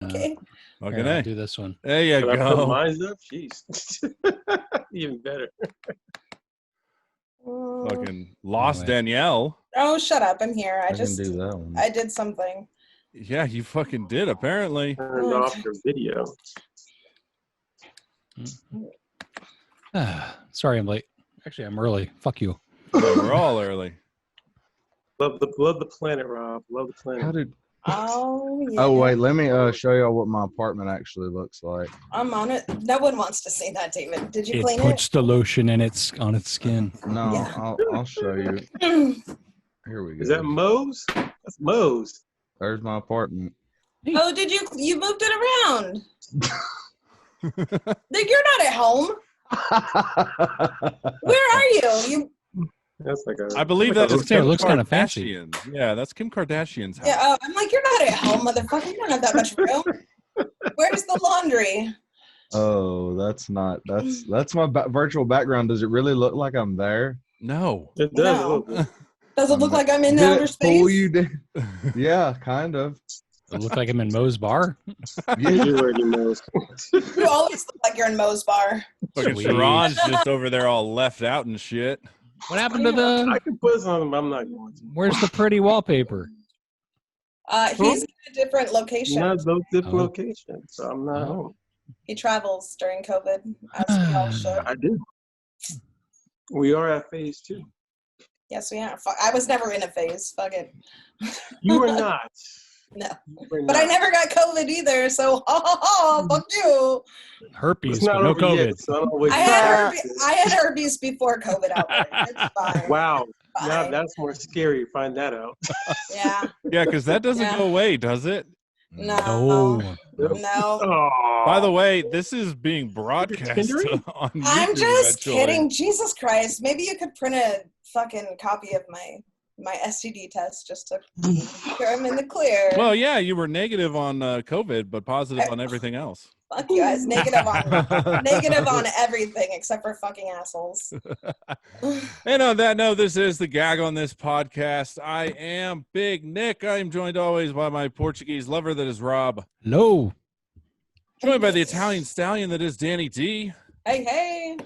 Okay. Fucking I'll A. do this one. There you Can I put go. mine up? Jeez. Even better. Fucking lost Anyway. Danielle. Oh, shut up. I'm here. I can do that one. I did something. Yeah, you fucking did, apparently. Turned off your video. Sorry I'm late. Actually, I'm early. Fuck you. Yeah, we're all early. Love the planet, Rob. Love the planet. How did? Oh, yeah. Oh wait, let me show y'all what my apartment actually looks like. I'm on it. No one wants to see that, David. Did you It clean puts the lotion on its skin. No, Yeah. I'll show you. it? Here we go. Is that Moe's? That's Moe's. There's my apartment. Oh, did you moved it around? Like, you're not at home. Where are you? That's like a. I believe like that a is Kim looks kinda fancy. Kardashian's. Yeah, that's Kim Kardashian's house. Yeah, I'm like, you're not at home, motherfucker. You don't have that much room. Where's the laundry? Oh, that's my virtual background. Does it really look like I'm there? No. It does No. look good. Does it look like I'm in Did outer it space? fool you? Yeah, kind of. It look like I'm in Moe's bar. You Yeah. do already know. You always look like you're in Moe's bar. Fucking Sweet. Sharon's just over there all left out and shit. What happened to the? I can put something, but I'm not going to. Where's the pretty wallpaper? He's in a different location. Not those different Oh. locations, so I'm not home. He travels during COVID, as we all should. I do. We are at phase 2. Yes, we are. I was never in a phase. Fuck it. You were not. No. You were But I not. never got COVID either, so fuck you. Herpes, It's not but no over COVID. yet, so I don't wait. I had herpes before COVID outbreak. It's fine. Wow. Now Fine. that's more scary. Find that out. Yeah. Yeah, because that doesn't Yeah. go away, does it? No. No. No. Oh. By the way, this is being broadcast Tindering? on YouTube I'm just eventually. kidding. Jesus Christ. Maybe you could print a fucking copy of my STD test just to sure I'm in the clear. Well, yeah, you were negative on COVID, but positive on everything else. Fuck you guys. Negative on everything except for fucking assholes. And on that note, this is the gag on this podcast. I am Big Nick. I am joined always by my Portuguese lover that is Rob. No. Joined by the Italian stallion that is Danny D. Hey, hey.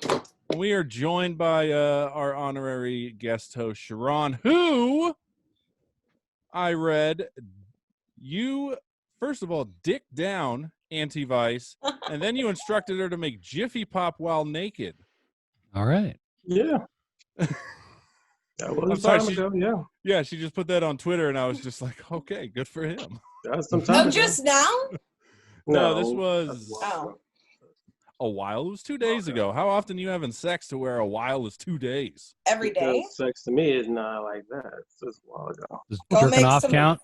We are joined by our honorary guest host, Sharon, who I read you, first of all, dick down anti-vice, and then you instructed her to make Jiffy Pop while naked. All right. Yeah. That was I'm some sorry, time she- ago. Yeah. Yeah, she just put that on Twitter, and I was just like, okay, good for him. That was some time ago. Just now? No, this was Oh. a while. It was 2 days ago. How often you having sex to where a while is 2 days? Every day? Because sex to me is not like that. It's just a while ago. Does Go jerking make off some- count?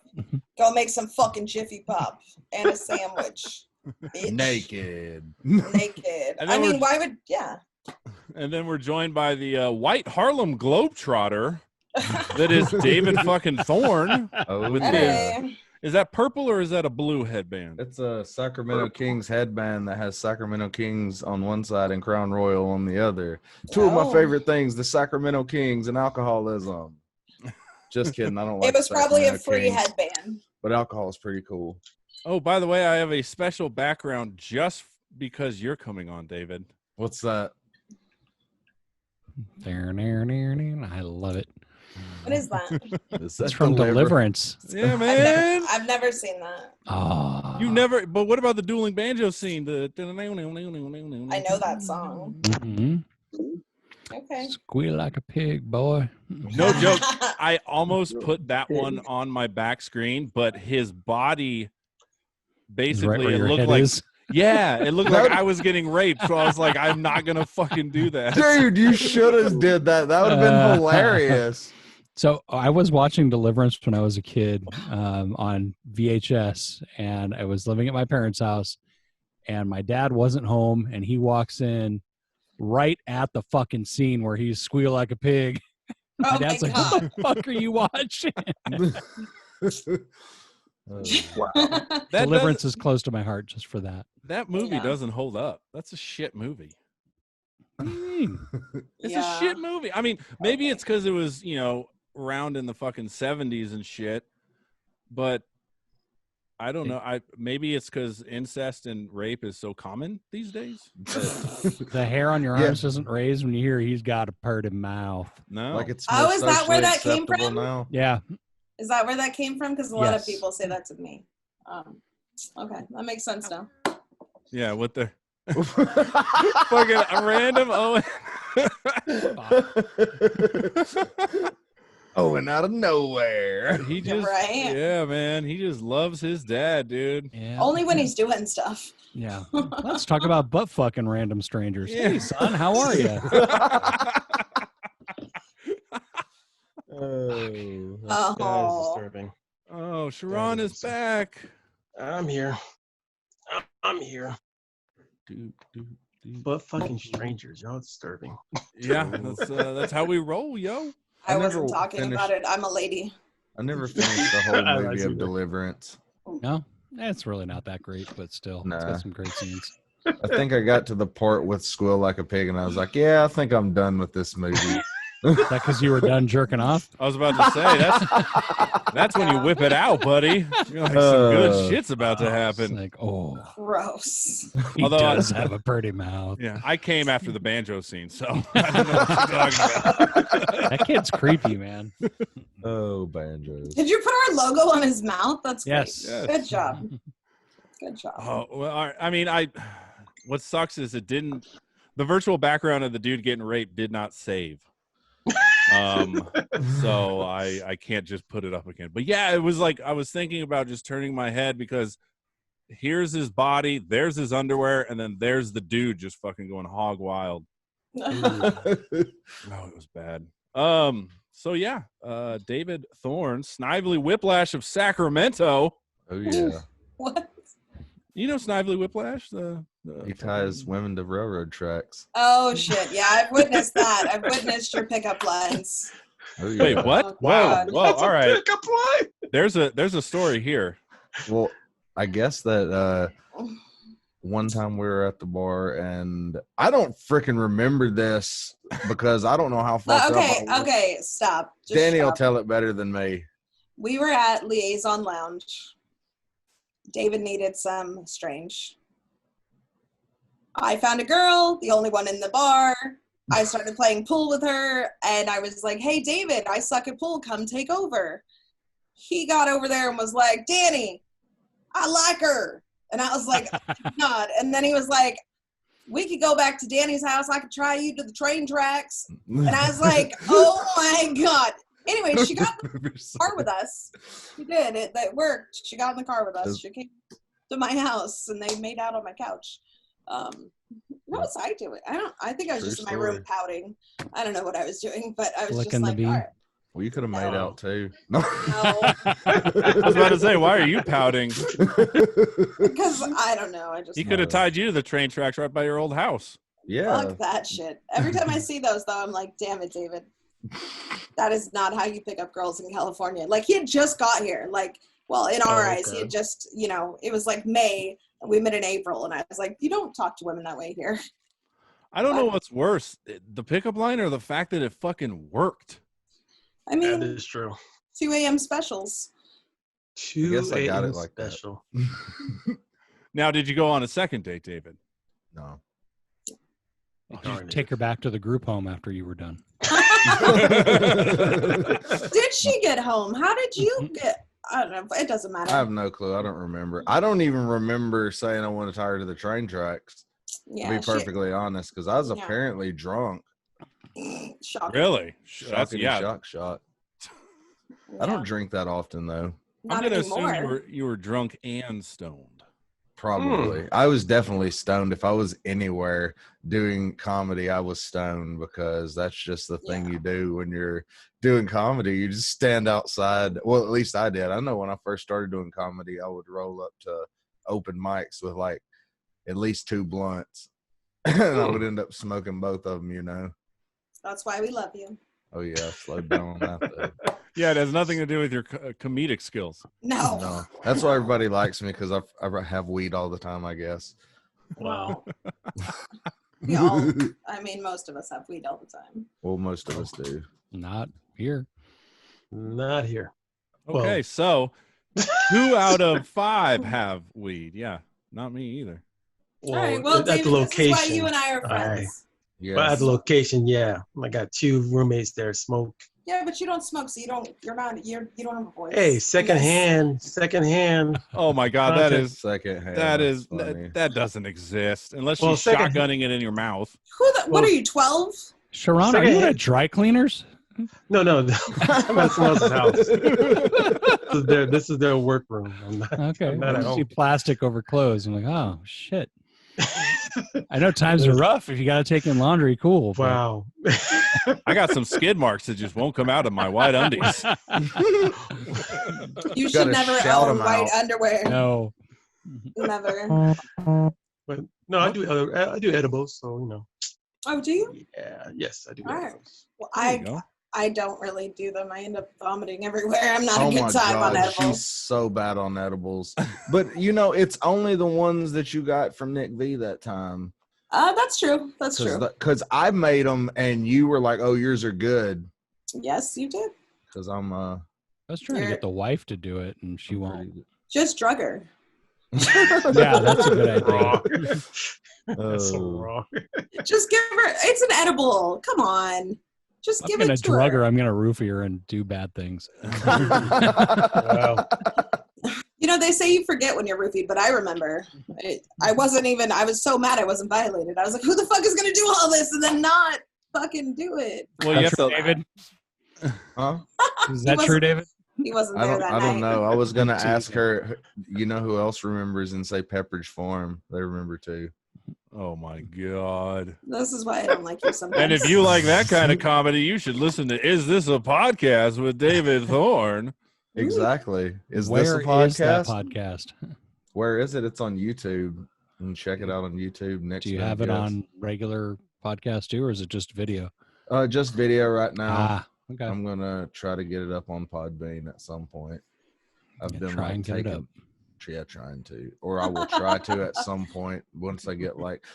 Go make some fucking Jiffy Pop and a sandwich. Bitch. Naked. Naked. And I then mean, we're- why would, yeah. And then we're joined by the white Harlem Globetrotter that is David fucking Thorne. Oh, With yeah. Hey. Is that purple or is that a blue headband? It's a Sacramento Kings headband that has Sacramento Kings on one side and Crown Royal on the other. Two of my Oh. favorite things, the Sacramento Kings and alcoholism. Just kidding. I don't like It was probably a Sacramento free Kings, headband. but alcohol is pretty cool. Oh, by the way, I have a special background just because you're coming on, David. What's that? I love it. What is that? Is that It's from Deliverance. Yeah, man. I've never seen that. Ah. You never, but what about the dueling banjo scene? I know that song. Mhm. Okay. Squeal like a pig, boy. No joke. I almost put that one on my back screen, but his body basically Right where it your looked head like is. yeah, it looked like I was getting raped. So I was like, I'm not gonna fucking do that. Dude, you should have did that. That would have been hilarious. So I was watching Deliverance when I was a kid on VHS, and I was living at my parents' house, and my dad wasn't home, and he walks in right at the fucking scene where he's squeal like a pig. My Oh my dad's like, God. "What the fuck are you watching?" Wow. That Deliverance is close to my heart just for that. that movie Yeah. doesn't hold up. That's a shit movie. What do you mean? It's Yeah. a shit movie. I mean, maybe it's because it was, around in the fucking 70s and shit. But I don't know. Maybe it's because incest and rape is so common these days. The hair on your Yeah. arms doesn't raise when you hear he's got a purty mouth. No. Like it's Oh, more is that where socially that came acceptable from? now. Yeah. Is that where that came from? Because a lot of Yes. people say that to me. Okay, that makes sense now. Yeah, what the fucking a random Owen. Owen out of nowhere. He just, Right. yeah, man. He just loves his dad, dude. Yeah. Only when he's doing stuff. Yeah. Let's talk about butt fucking random strangers. Yeah. Hey, son, how are you? Oh, that is Oh. disturbing. Oh, Sharon is back. I'm here. I'm here. But fucking strangers, y'all disturbing. Yeah, that's how we roll, yo. I never wasn't talking about it. I'm a lady. I never finished the whole I movie see of that. Deliverance. No, it's really not that great, but still, it's Nah. got some great scenes. I think I got to the part with Squeal Like a Pig, and I was like, yeah, I think I'm done with this movie. Is that because you were done jerking off? I was about to say that's when you whip it out, buddy. You're like some good shit's about to It's happen. like, oh, Gross. he Although does have a pretty mouth. Yeah, I came after the banjo scene, so I don't know what you're talking about. That kid's creepy, man. Oh, banjos. Did you put our logo on his mouth? That's Yes. great. Good job. Good job. Oh, well, I mean, what sucks is the virtual background of the dude getting raped did not save. So I can't just put it up again. But yeah, it was like I was thinking about just turning my head because here's his body, there's his underwear, and then there's the dude just fucking going hog wild. Oh, it was bad. So yeah, David Thorne, Snively Whiplash of Sacramento. Oh, yeah. What? You know Snively Whiplash? He ties women to railroad tracks. Oh shit! Yeah, I've witnessed that. I've witnessed your pickup lines. Oh, yeah. Wait, what? Oh, Whoa, God. whoa, That's all a right. pickup line. There's a story here. Well, I guess that one time we were at the bar, and I don't freaking remember this because I don't know how fucked Okay, up I was. okay, stop. Just Danny will stop. tell it better than me. We were at Liaison Lounge. David needed some strange. I found a girl, the only one in the bar. I started playing pool with her, and I was like, hey, David, I suck at pool. Come take over. He got over there and was like, Danny, I like her. And I was like, God. And then he was like, we could go back to Danny's house. I could try you to the train tracks. And I was like, oh, my God. Anyway, she got in the car with us. She did. It worked. She got in the car with us. She came to my house, and they made out on my couch. What was I doing? I think I was True just in my room story. pouting. I don't know what I was doing, but I was Licking just the like, bean. all right. Well, you could have made No. out too. No. No, I was about to say, why are you pouting? because I don't know. I just He could have tied you to the train tracks right by your old house. Yeah. fuck that shit. Every time I see those, though, I'm like, damn it, David. That is not how you pick up girls in California. Like, he had just got here. Like, well, in our eyes, he okay. had just, it was like May, and we met in April, and I was like, you don't talk to women that way here. I don't know what's worse, the pickup line or the fact that it fucking worked. I That mean, is true. 2 a.m. specials. 2 guess I got a.m. it like that. special. Now, did you go on a second date, David? No. Did you Darn it. take her back to the group home after you were done? Did she get home? How did you get? I don't know. It doesn't matter. I have no clue. I don't remember. I don't even remember saying I want to tie her to the train tracks, yeah, to be perfectly honest, because I was Yeah. apparently drunk. Shocking. Really? That's, Shockity yeah. shock. Yeah. I don't drink that often, though. Not I'm gonna anymore. assume you were drunk and stoned. Probably. I was definitely stoned. If I was anywhere doing comedy, I was stoned because that's just the thing Yeah. you do when you're doing comedy. You just stand outside. Well, at least I did. I know when I first started doing comedy, I would roll up to open mics with like at least 2 blunts. And I would end up smoking both of them, That's why we love you. Oh, yeah. Slow down on that, though. Yeah, it has nothing to do with your comedic skills. No. No. That's why everybody likes me because I have weed all the time, I guess. Wow. We all, I mean, most of us have weed all the time. Well, most of us do. Not here. Not here. Okay, Well- so 2 out of 5 have weed. Yeah, not me either. All right. Well, at David, the location. this is why you and I are friends. But at Yes. the location, yeah, I got 2 roommates there smoke. Yeah, but you don't smoke, so you don't have a voice. Hey, Yes. secondhand. Oh my God, that Content. is Second hand. that that's is funny. that doesn't exist unless Well, you're second- shotgunning it in your mouth. What are you, 12? Sharon, are you at dry cleaners? No, I'm at someone else's house. This is their workroom. I'm not, Okay. I'm not I at see home. plastic over clothes. I'm like, oh shit. I know times are rough if you got to take in laundry. Cool. but- Wow. I got some skid marks that just won't come out of my white undies. You should Gotta never shout own 'em white out. underwear. No. Never. But no, I do edibles, so you know. Oh, do you? Yeah, yes, I do All right. edibles. Well, There you go. I don't really do them. I end up vomiting everywhere. I'm not Oh a good my time on God, edibles. she's so bad on edibles. But you know, it's only the ones that you got from Nick V that time. That's true. That's true. Because I made them and you were like, "Oh, yours are good." Yes, you did. Because I'm I was trying to get the wife to do it, and she I'm won't. pretty- Just drug her. Yeah, that's a good idea. Wrong. That's so Oh. wrong. Just give her. It's an edible. Come on. Just I'm give gonna it to drug her. her. I'm gonna roofie her and do bad things. Wow. You know, they say you forget when you're roofied, but I remember. I was so mad I wasn't violated. I was like, who the fuck is going to do all this and then not fucking do it? Well, you have True, to, David. Huh? Is He that true, wasn't- David? He wasn't I there don't. that I don't night. know. I was gonna Teasing. ask her. You know who else remembers and say Pepperidge Farm? They remember too. oh my God. This is why I don't like you sometimes. And if you like that kind of comedy, you should listen to Is This a Podcast with David Thorne. Exactly. Is Where this a podcast? is that podcast? Where is it? It's on YouTube. You can check it out on YouTube. Next. Do you Big have it Guest. on regular podcast too, or is it just video? Just video right now. Okay. I'm gonna try to get it up on Podbean at some point. I've Yeah, been try like and get it up. trying to, or I will try to at some point once I get like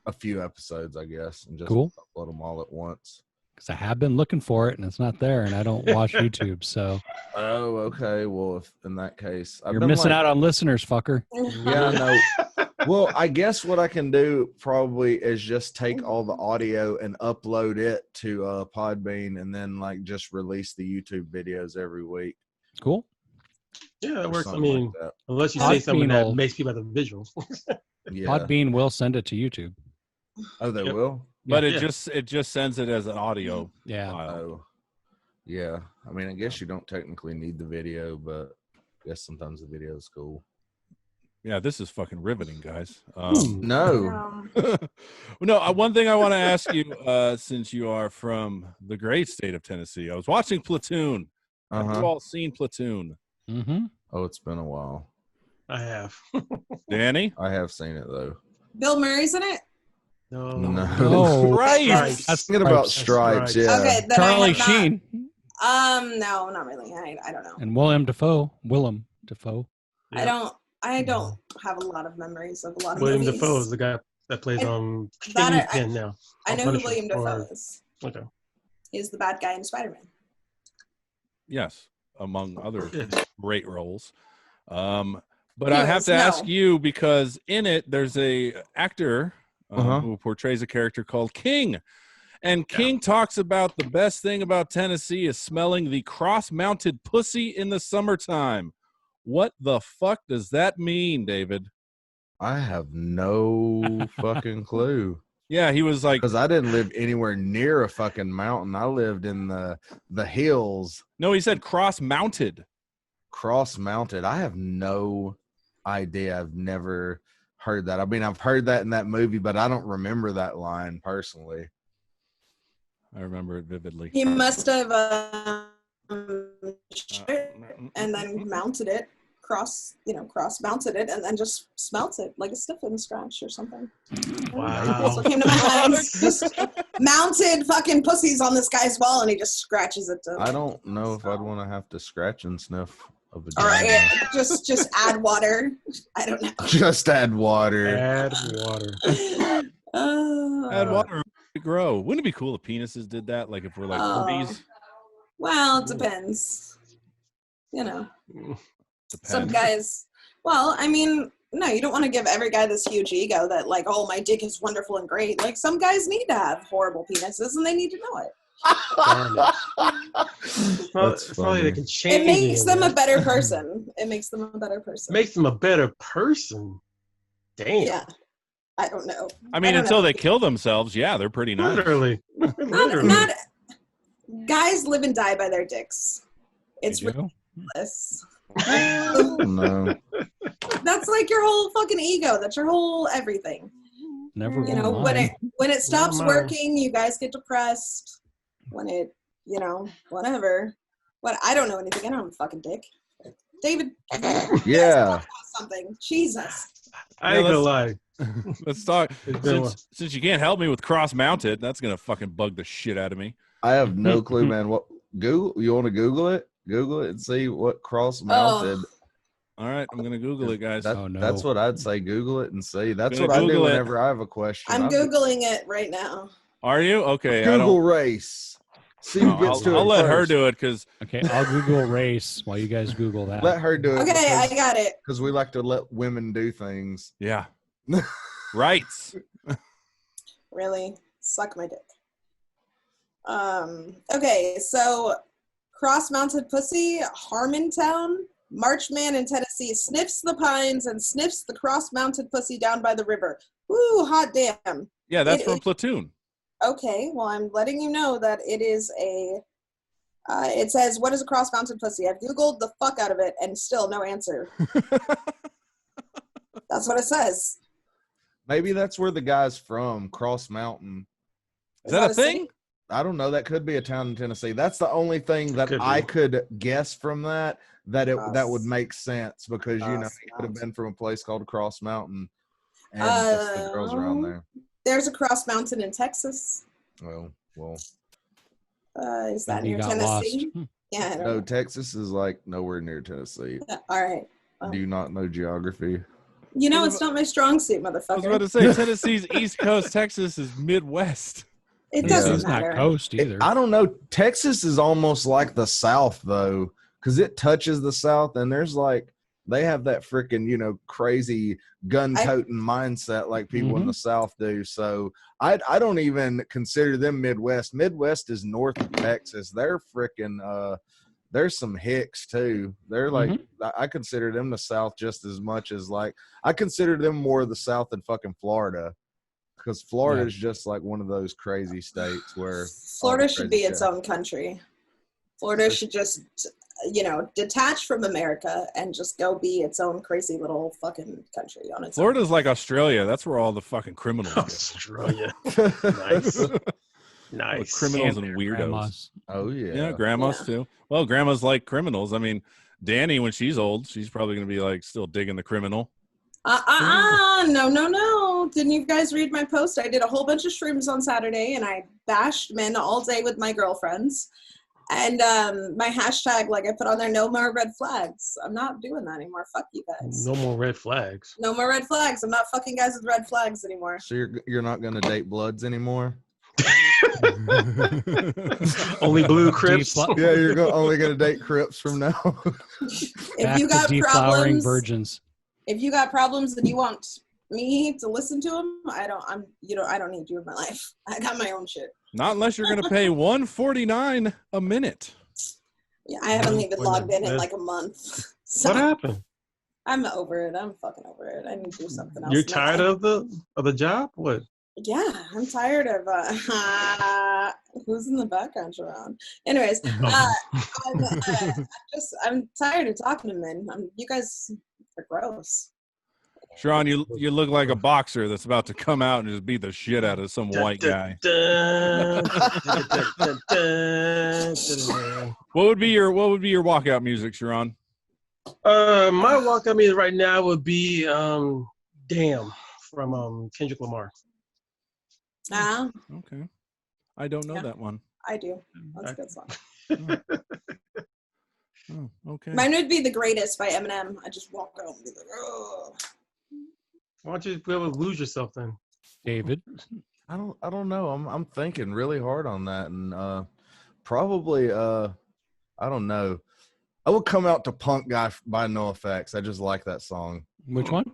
a few episodes, I guess, and just Cool. upload them all at once. Because I have been looking for it and it's not there, and I don't watch YouTube, so Oh, okay. Well, if in that case, you're missing out on listeners, fucker. Yeah, I know. Well, I guess what I can do probably is just take all the audio and upload it to Podbean, and then like just release the YouTube videos every week. Cool. Yeah, that or works. I something mean, like that. unless you say something Podbean that will- makes people have the visuals. Yeah. Podbean will send it to YouTube. Oh, they Yep. will. But Yeah. it just sends it as an audio Yeah. file. Oh, yeah. I mean, I guess you don't technically need the video, but I guess sometimes the video is cool. Yeah, this is fucking riveting, guys. No. No, one thing I want to ask you, since you are from the great state of Tennessee, I was watching Platoon. Have you Uh-huh. all seen Platoon? Mm-hmm. Oh, it's been a while. I have. Danny? I have seen it though. Bill Murray's in it? No. No. Oh, Right. Stripes. That's Thinking about Stripes. Stripes, yeah. Okay, then Charlie I have not, Sheen No, not really. I don't know. and Willem Dafoe. I don't have a lot of memories of a lot of William movies. Dafoe is the guy that plays And that Kingpin now. I know who Punisher. William Dafoe Or- is. Okay. He's the bad guy in Spider-Man. Yes, among other Yes. great roles. But I have Anyways, to ask no. you, because in it there's a actor who portrays a character called King. And King talks about the best thing about Tennessee is smelling the cross-mounted pussy in the summertime. What the fuck does that mean, David? I have no fucking clue. Yeah, he was like, Because I didn't live anywhere near a fucking mountain. I lived in the hills, no, he said cross-mounted. cross mounted. I have no idea. I've never heard that. I mean, I've heard that in that movie, but I don't remember that line personally. I remember it vividly. He must have shot it and then mounted it, cross mounted it, and then just smelt it like a sniff and scratch or something. Wow. That's what came to my mind. Just mounted fucking pussies on this guy's wall, and he just scratches it. I don't know if I'd want to have to scratch and sniff a All vagina. right, just add water. I don't know. Just add water. Add water. Add water to grow. Wouldn't it be cool if penises did that? Like if we're like Oh. 40s? Well, it depends. You know. Some Depends. guys, well, I mean, no, you don't want to give every guy this huge ego that, like, oh, my dick is wonderful and great. Like, some guys need to have horrible penises and they need to know it. Darn it. Well, That's it's probably they funny. can change It makes them a man. better person. It makes them a better person. Makes them a better person. Damn. Yeah. I don't know. I mean, don't until know. they kill themselves, yeah, they're pretty nice. Literally. Literally. Not guys live and die by their dicks. It's You do? ridiculous. No. That's like your whole fucking ego. That's your whole everything. Never You know, mind. when it stops mine. working, you guys get depressed. When it, whatever. What? I don't know anything. I don't have a fucking dick. David, Yeah. talk about something. Jesus. I ain't Yeah, gonna lie. Let's talk. It's been Since you can't help me with cross-mounted, that's gonna fucking bug the shit out of me. I have no clue, man. What Google? You want to Google it? Google it and see what cross-mounted. All right, I'm gonna Google it, guys. That, Oh, no. That's what I'd say. Google it and see. That's Gonna what I do Google it. whenever I have a question. I'm I'll Googling it right now. Are you okay? Google race. See who gets to it I'll let her first. do it because Okay, I'll Google race while you guys Google that. Let her do it. Okay, I got it. because we like to let women do things. yeah, rights. Really? Suck my dick. Okay, so cross-mounted pussy, Harmontown, Marchman in Tennessee sniffs the pines and sniffs the cross-mounted pussy down by the river. Woo, hot damn. Yeah, that's It from is- Platoon. Okay, well, I'm letting you know that it is it says, what is a cross-mounted pussy? I've Googled the fuck out of it and still no answer. That's what it says. Maybe that's where the guy's from, Cross Mountain. Is that a city? thing? I don't know. That could be a town in Tennessee. That's the only thing that Could be. I could guess from that that Cross- would make sense because you know Cross he could have Mountain. been from a place called Cross Mountain, and that's the girls around there. There's a cross-mountain in Texas. Well, Is that Maybe you near got lost. Tennessee? Yeah, I don't no, know. Texas is like nowhere near Tennessee. All right. Do you not know geography? You know, it's not my strong suit, I was motherfucker. about to say Tennessee's East Coast, Texas is Midwest. It Yeah. doesn't It's not matter. coast either. I don't know. Texas is almost like the South though, because it touches the South, and there's like they have that freaking crazy gun-toting mindset like people in the South do. So I don't even consider them Midwest. Midwest is north of Texas. They're freaking there's some hicks too. They're like I consider them the South just as much as like I consider them more the South than fucking Florida. Because Florida is just like one of those crazy states where Florida all the should crazy be its shit. own country. Florida should just, detach from America and just go be its own crazy little fucking country on its Florida's like Australia. That's where all the fucking criminals go. Australia. Nice. All the Nice. criminals and their weirdos. grandmas. Oh yeah. Yeah, grandmas Yeah. too. Well, grandmas like criminals. I mean, Danny, when she's old, she's probably going to be like still digging the criminal. No. Didn't you guys read my post? I did a whole bunch of shrooms on Saturday and I bashed men all day with my girlfriends. And my hashtag, like I put on there, no more red flags. I'm not doing that anymore. Fuck you guys. No more red flags. No more red flags. I'm not fucking guys with red flags anymore. So you're not gonna date Bloods anymore? Only blue Crips. Yeah, you're only gonna date Crips from now. If Back you to got deflowering problems, virgins. if you got problems and you want me to listen to them, I don't need you in my life. I got my own shit. Not unless you're going to pay $149 a minute. Yeah, I haven't even Wait a logged in minute. like a month. So What happened? I'm over it. I'm fucking over it. I need to do something else. You're in my tired life. of the job? What? Yeah, I'm tired of who's in the background, Sharon? Anyways, I'm tired of talking to men. You guys are gross. Sharon, you look like a boxer that's about to come out and just beat the shit out of some white guy. What would be your walkout music, Sharon? My walkout music right now would be "Damn" from Kendrick Lamar. Okay. I don't know Yeah. that one. I do. That's a good song. Oh, okay. Mine would be "The Greatest" by Eminem. I just walk out and be like, oh. Why don't you be able to lose yourself then? David. I don't know. I'm thinking really hard on that, and probably I don't know. I would come out to Punk Guy by NoFX. I just like that song. Which one?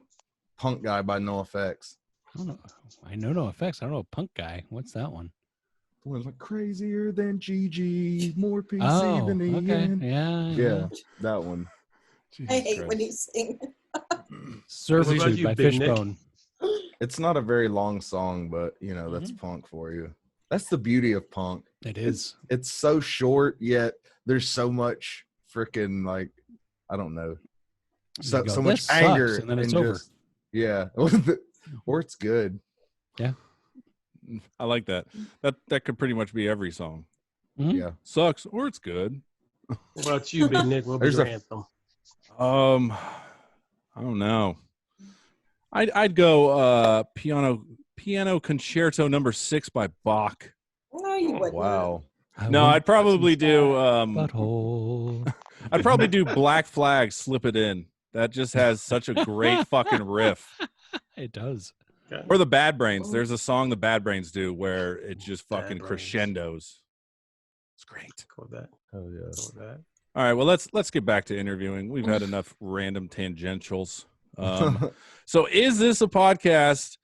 Punk Guy by NoFX. I don't know. I know no effects. I don't know Punk Guy. What's that one? The one's like crazier than Gigi, more PC Oh, than Ian. okay. Yeah. Yeah, that one. Jesus I hate Christ. when you sing. Servitude you, by Big Nick? Fishbone. It's not a very long song, but you know, that's punk for you. That's the beauty of punk. It is. It's so short, yet there's so much freaking like, I don't know. So, You go, so "This much sucks," anger. and then it's over. Yeah. Or it's good. I like that. That could pretty much be every song. Mhm. Yeah. Sucks or it's good. What about you, Big Nick? What was There's your a- anthem? I don't know. I'd go piano concerto number 6 by Bach. No, you wouldn't. Wow. I No, want I'd probably do butthole. I'd probably do Black Flag, Slip It In. That just has such a great fucking riff. It does. Okay. Or the Bad Brains. There's a song the Bad Brains do where it just fucking Bad Brains. crescendos. It's great. Go with that. Oh yeah. Go with that. All right, well let's get back to interviewing. We've had enough random tangentials. So is this a podcast?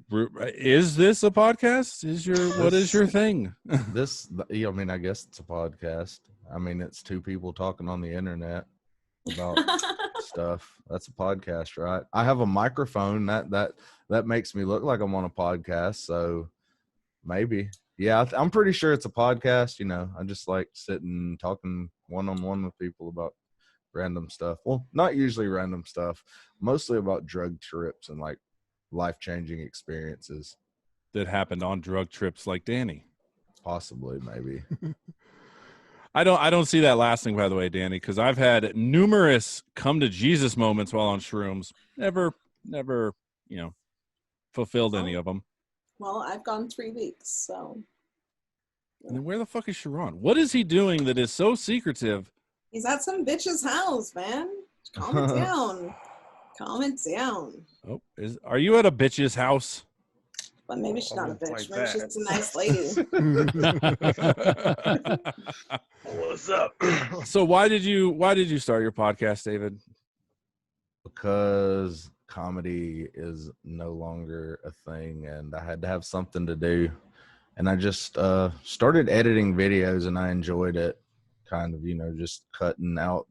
Is this a podcast? What is your thing? I mean, I guess it's a podcast. I mean, it's two people talking on the internet about stuff. That's a podcast, right? I have a microphone that makes me look like I'm on a podcast. So maybe, yeah, I'm pretty sure it's a podcast. You know, I just like sitting talking one-on-one with people about random stuff. Well, not usually random stuff, mostly about drug trips and like life-changing experiences. That happened on drug trips like Danny. Possibly, maybe. I don't see that lasting, by the way, Danny, because I've had numerous come to Jesus moments while on shrooms. Never, fulfilled any of them. Well, I've gone 3 weeks, so And then where the fuck is Sharon? What is he doing that is so secretive? he's at some bitch's house, man. Calm it down. Calm it down. Oh, are you at a bitch's house? But maybe she's not a bitch. Like Maybe that. she's a nice lady. What's up? So why did you start your podcast, David? Because comedy is no longer a thing and I had to have something to do. And I just started editing videos and I enjoyed it. Kind of, just cutting out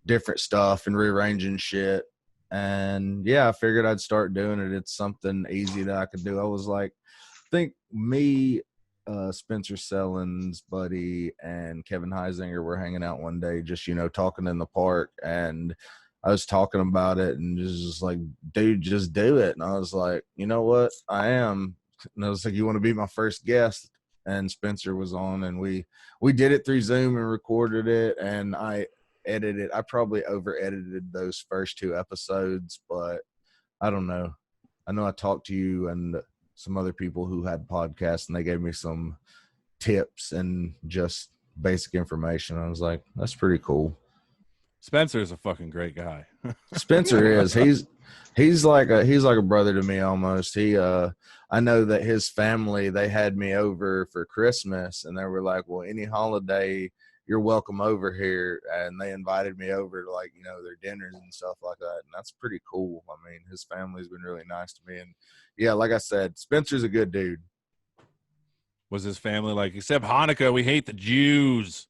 different stuff and rearranging shit. And yeah, I figured I'd start doing it. It's something easy that I could do. I was like, I think me, Spencer Sellens, buddy, and Kevin Heisinger were hanging out one day, just, talking in the park. And I was talking about it and just like, dude, just do it. And I was like, you know what? I am. And I was like, you want to be my first guest? And Spencer was on and we did it through Zoom and recorded it. And I edited. I probably over edited those first 2 episodes, but I don't know. I know I talked to you and some other people who had podcasts and they gave me some tips and just basic information. I was like, that's pretty cool. Spencer is a fucking great guy. Spencer is. He's like a brother to me almost. I know that his family, they had me over for Christmas and they were like, well, any holiday you're welcome over here. And they invited me over to their dinners and stuff like that. And that's pretty cool. I mean, his family's been really nice to me. And yeah, like I said, Spencer's a good dude. Was his family like, except Hanukkah, we hate the Jews?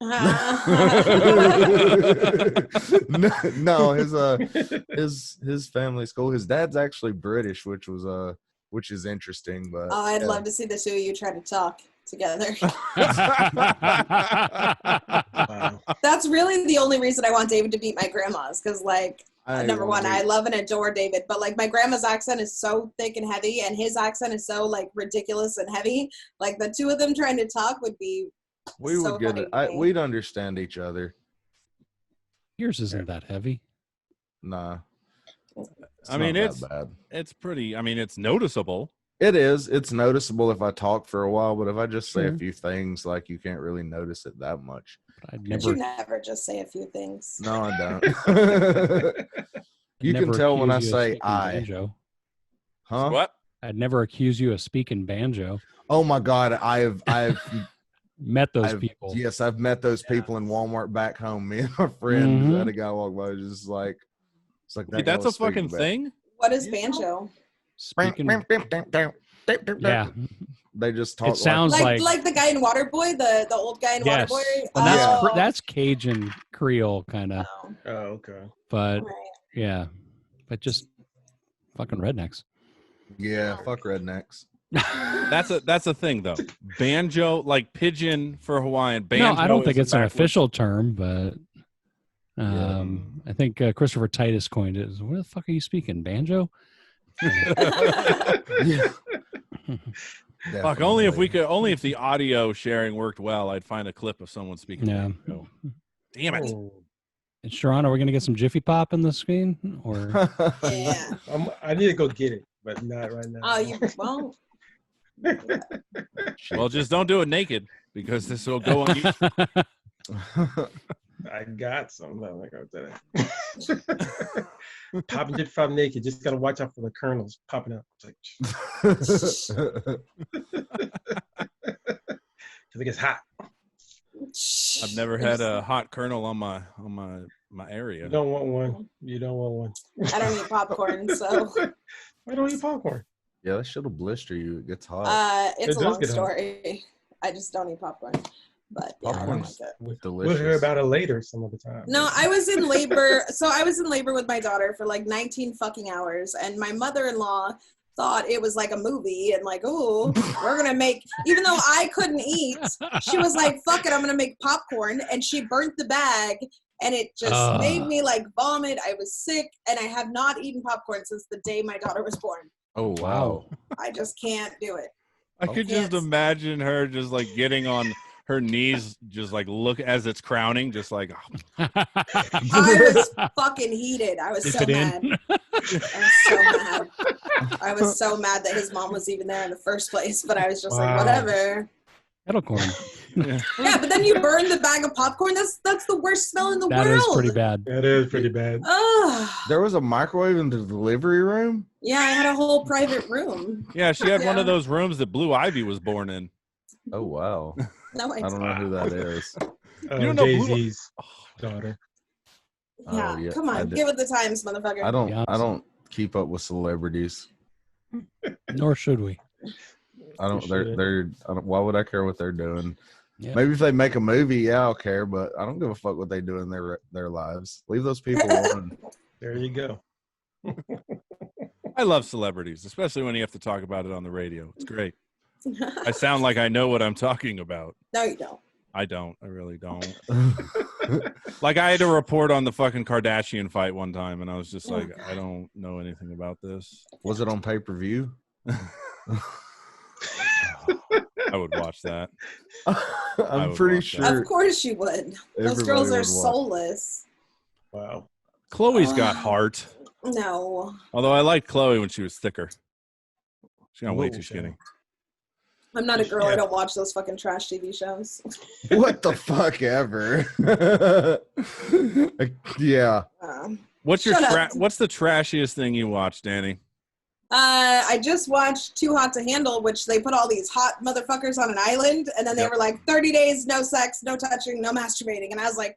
No, his family's cool. His dad's actually British, which is interesting. But Oh, I'd love to see the two of you try to talk together. Wow. That's really the only reason I want David to meet my grandma's, because number one, I love and adore David, but my grandma's accent is so thick and heavy, and his accent is so ridiculous and heavy. Like the two of them trying to talk would be. we so would get funny it. to me. We'd understand each other. Yours isn't that heavy. Nah. It's I mean, not it's that bad. it's pretty. I mean, it's noticeable. It is. It's noticeable if I talk for a while, but if I just say Sure. a few things, you can't really notice it that much. I'd But you never, never just say a few things. No, I don't. You can never tell when I accuse you of say speaking I. banjo. Huh? What? I'd never accuse you of speaking banjo. Oh my God. I've met those people. Yes, I've met those people in Walmart back home. Me and my friend Mhm. had a guy walk by, just like, it's like that. Wait, guy that's a was speaking fucking back. thing? What is banjo? Speaking, yeah, They just talk it sounds like, Like the guy in Waterboy, the old guy in yes, Waterboy. and that's Oh. that's Cajun Creole kind of, Oh, Oh, okay. but right. yeah, but just fucking rednecks. Yeah, fuck rednecks. That's a thing though. Banjo, like pigeon for Hawaiian. Banjo. No, I don't think is it's an backwards- official term, but Yeah. I think Christopher Titus coined it. What the fuck are you speaking? Banjo? Yeah. Fuck, only if the audio sharing worked well, I'd find a clip of someone speaking. Yeah. Banjo. Damn it. Oh, And Sharon, are we going to get some Jiffy Pop in the screen? Or Yeah. I need to go get it, but not right now. Oh, well. Well, just don't do it naked because this will go on YouTube. I got some. No, like I said. Popping it from naked. Just gotta watch out for the kernels popping out. It's like, because it gets hot. I've never had a hot kernel on my area. You don't want one. You don't want one. I don't eat popcorn, so Why don't you eat popcorn? Yeah, that shit'll blister you. It gets hot. it's It a does long get hot. story. I just don't eat popcorn. But yeah, I don't like Popcorn's it. We'll hear about it later some other time. No, I was in labor. So I was in labor with my daughter for like 19 fucking hours, and my mother-in-law thought it was like a movie and like, oh, we're gonna make, even though I couldn't eat, she was like, fuck it, I'm gonna make popcorn, and she burnt the bag, and it just made me like vomit. I was sick, and I have not eaten popcorn since the day my daughter was born. Oh wow. I just can't do it. I could just Yes. imagine her just like getting on her knees, just like look as it's crowning, just like I was fucking heated. I was Dip so it in. mad. I was so mad. I was so mad that his mom was even there in the first place, but I was just like, Wow. whatever. kettle corn. Yeah, but then you burn the bag of popcorn. That's the worst smell in the That world. is pretty bad. That is pretty bad. Ugh. There was a microwave in the delivery room? Yeah, I had a whole private room. yeah, she had one Yeah. of those rooms that Blue Ivy was born in. Oh wow. No, I I don't know who that is. You don't know Blue- Jay-Z's daughter. Yeah, Oh, yeah, come I on, did. give it the times, motherfucker. I don't Beyonce. keep up with celebrities. Nor should we. I don't You they're should. they're I don't, why would I care what they're doing? Yeah. Maybe if they make a movie, yeah, I'll care, but I don't give a fuck what they do in their lives. Leave those people alone. There you go. I love celebrities, especially when you have to talk about it on the radio. It's great. I sound like I know what I'm talking about. No, you don't. I don't. I really don't. Like I had to report on the fucking Kardashian fight one time, and I was just like, I don't know anything about this. Was it on pay-per-view? I would watch that. I'm would pretty watch that. sure Of course you would. Those everybody girls are would watch. soulless. Wow. Chloe's got heart. No. Although I liked Chloe when she was thicker. She got way Whoa, too skinny. I'm not a girl. I Yeah. don't watch those fucking trash TV shows. What the fuck ever? Yeah. What's Shut up. what's the trashiest thing you watched, Danny? I just watched Too Hot to Handle, which they put all these hot motherfuckers on an island, and then they Yep. were like 30 days, no sex, no touching, no masturbating, and I was like,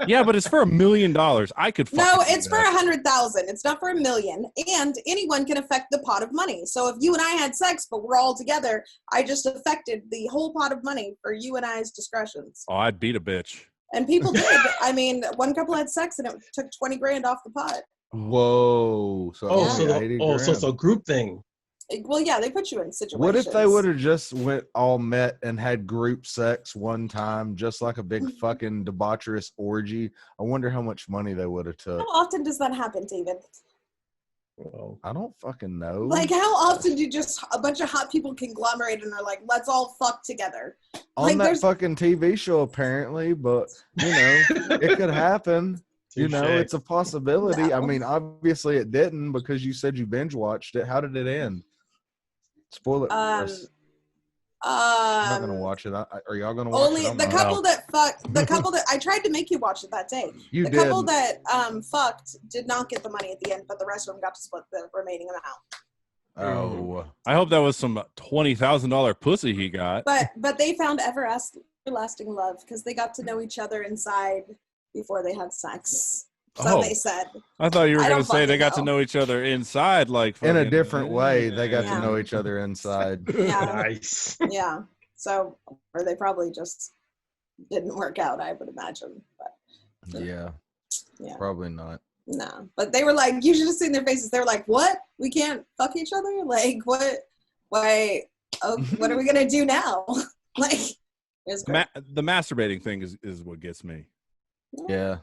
Yeah, but it's for $1 million. I could no, fucking do it's for that. 100,000. It's not for $1 million, and anyone can affect the pot of money. So if you and I had sex, but we're all together, I just affected the whole pot of money for you and I's discretions. Oh, I'd beat a bitch. And people did. I mean, one couple had sex, and it took 20 grand off the pot. Whoa. So Oh, Yeah. so the, 80 so it's a grand. group thing. Well, yeah, they put you in situations. What if they would have just went all met and had group sex one time, just like a big fucking debaucherous orgy? I wonder how much money they would have took. How often does that happen, David? Well, I don't fucking know. Like, how often do just a bunch of hot people conglomerate and are like, let's all fuck together? on like, that there's- fucking TV show, apparently, but you know, it could happen. You know, touche. it's a possibility. I No. mean, obviously it didn't because you said you binge watched it. How did it end? Spoil it for us. I'm not gonna watch it. Are y'all gonna watch Only it? I'm the not. couple that fucked, the couple that I tried to make you watch it that day. You The did. couple that fucked did not get the money at the end, but the rest of them got to split the remaining amount. Oh, I hope that was some $20,000 pussy he got. But they found everlasting love because they got to know each other inside before they had sex. So they said. I thought you were I going don't to say they fucking got to know. know each other inside, like in a fucking- different way, they got Yeah. to know each other inside. Yeah. Nice. Yeah. So, or they probably just didn't work out, I would imagine. But Yeah, yeah. probably not. No. But they were like, you should have seen their faces. They were like, what? We can't fuck each other? Like, what? Why? Oh, what are we going to do now? Like, it was great. the masturbating thing is what gets me. Yeah.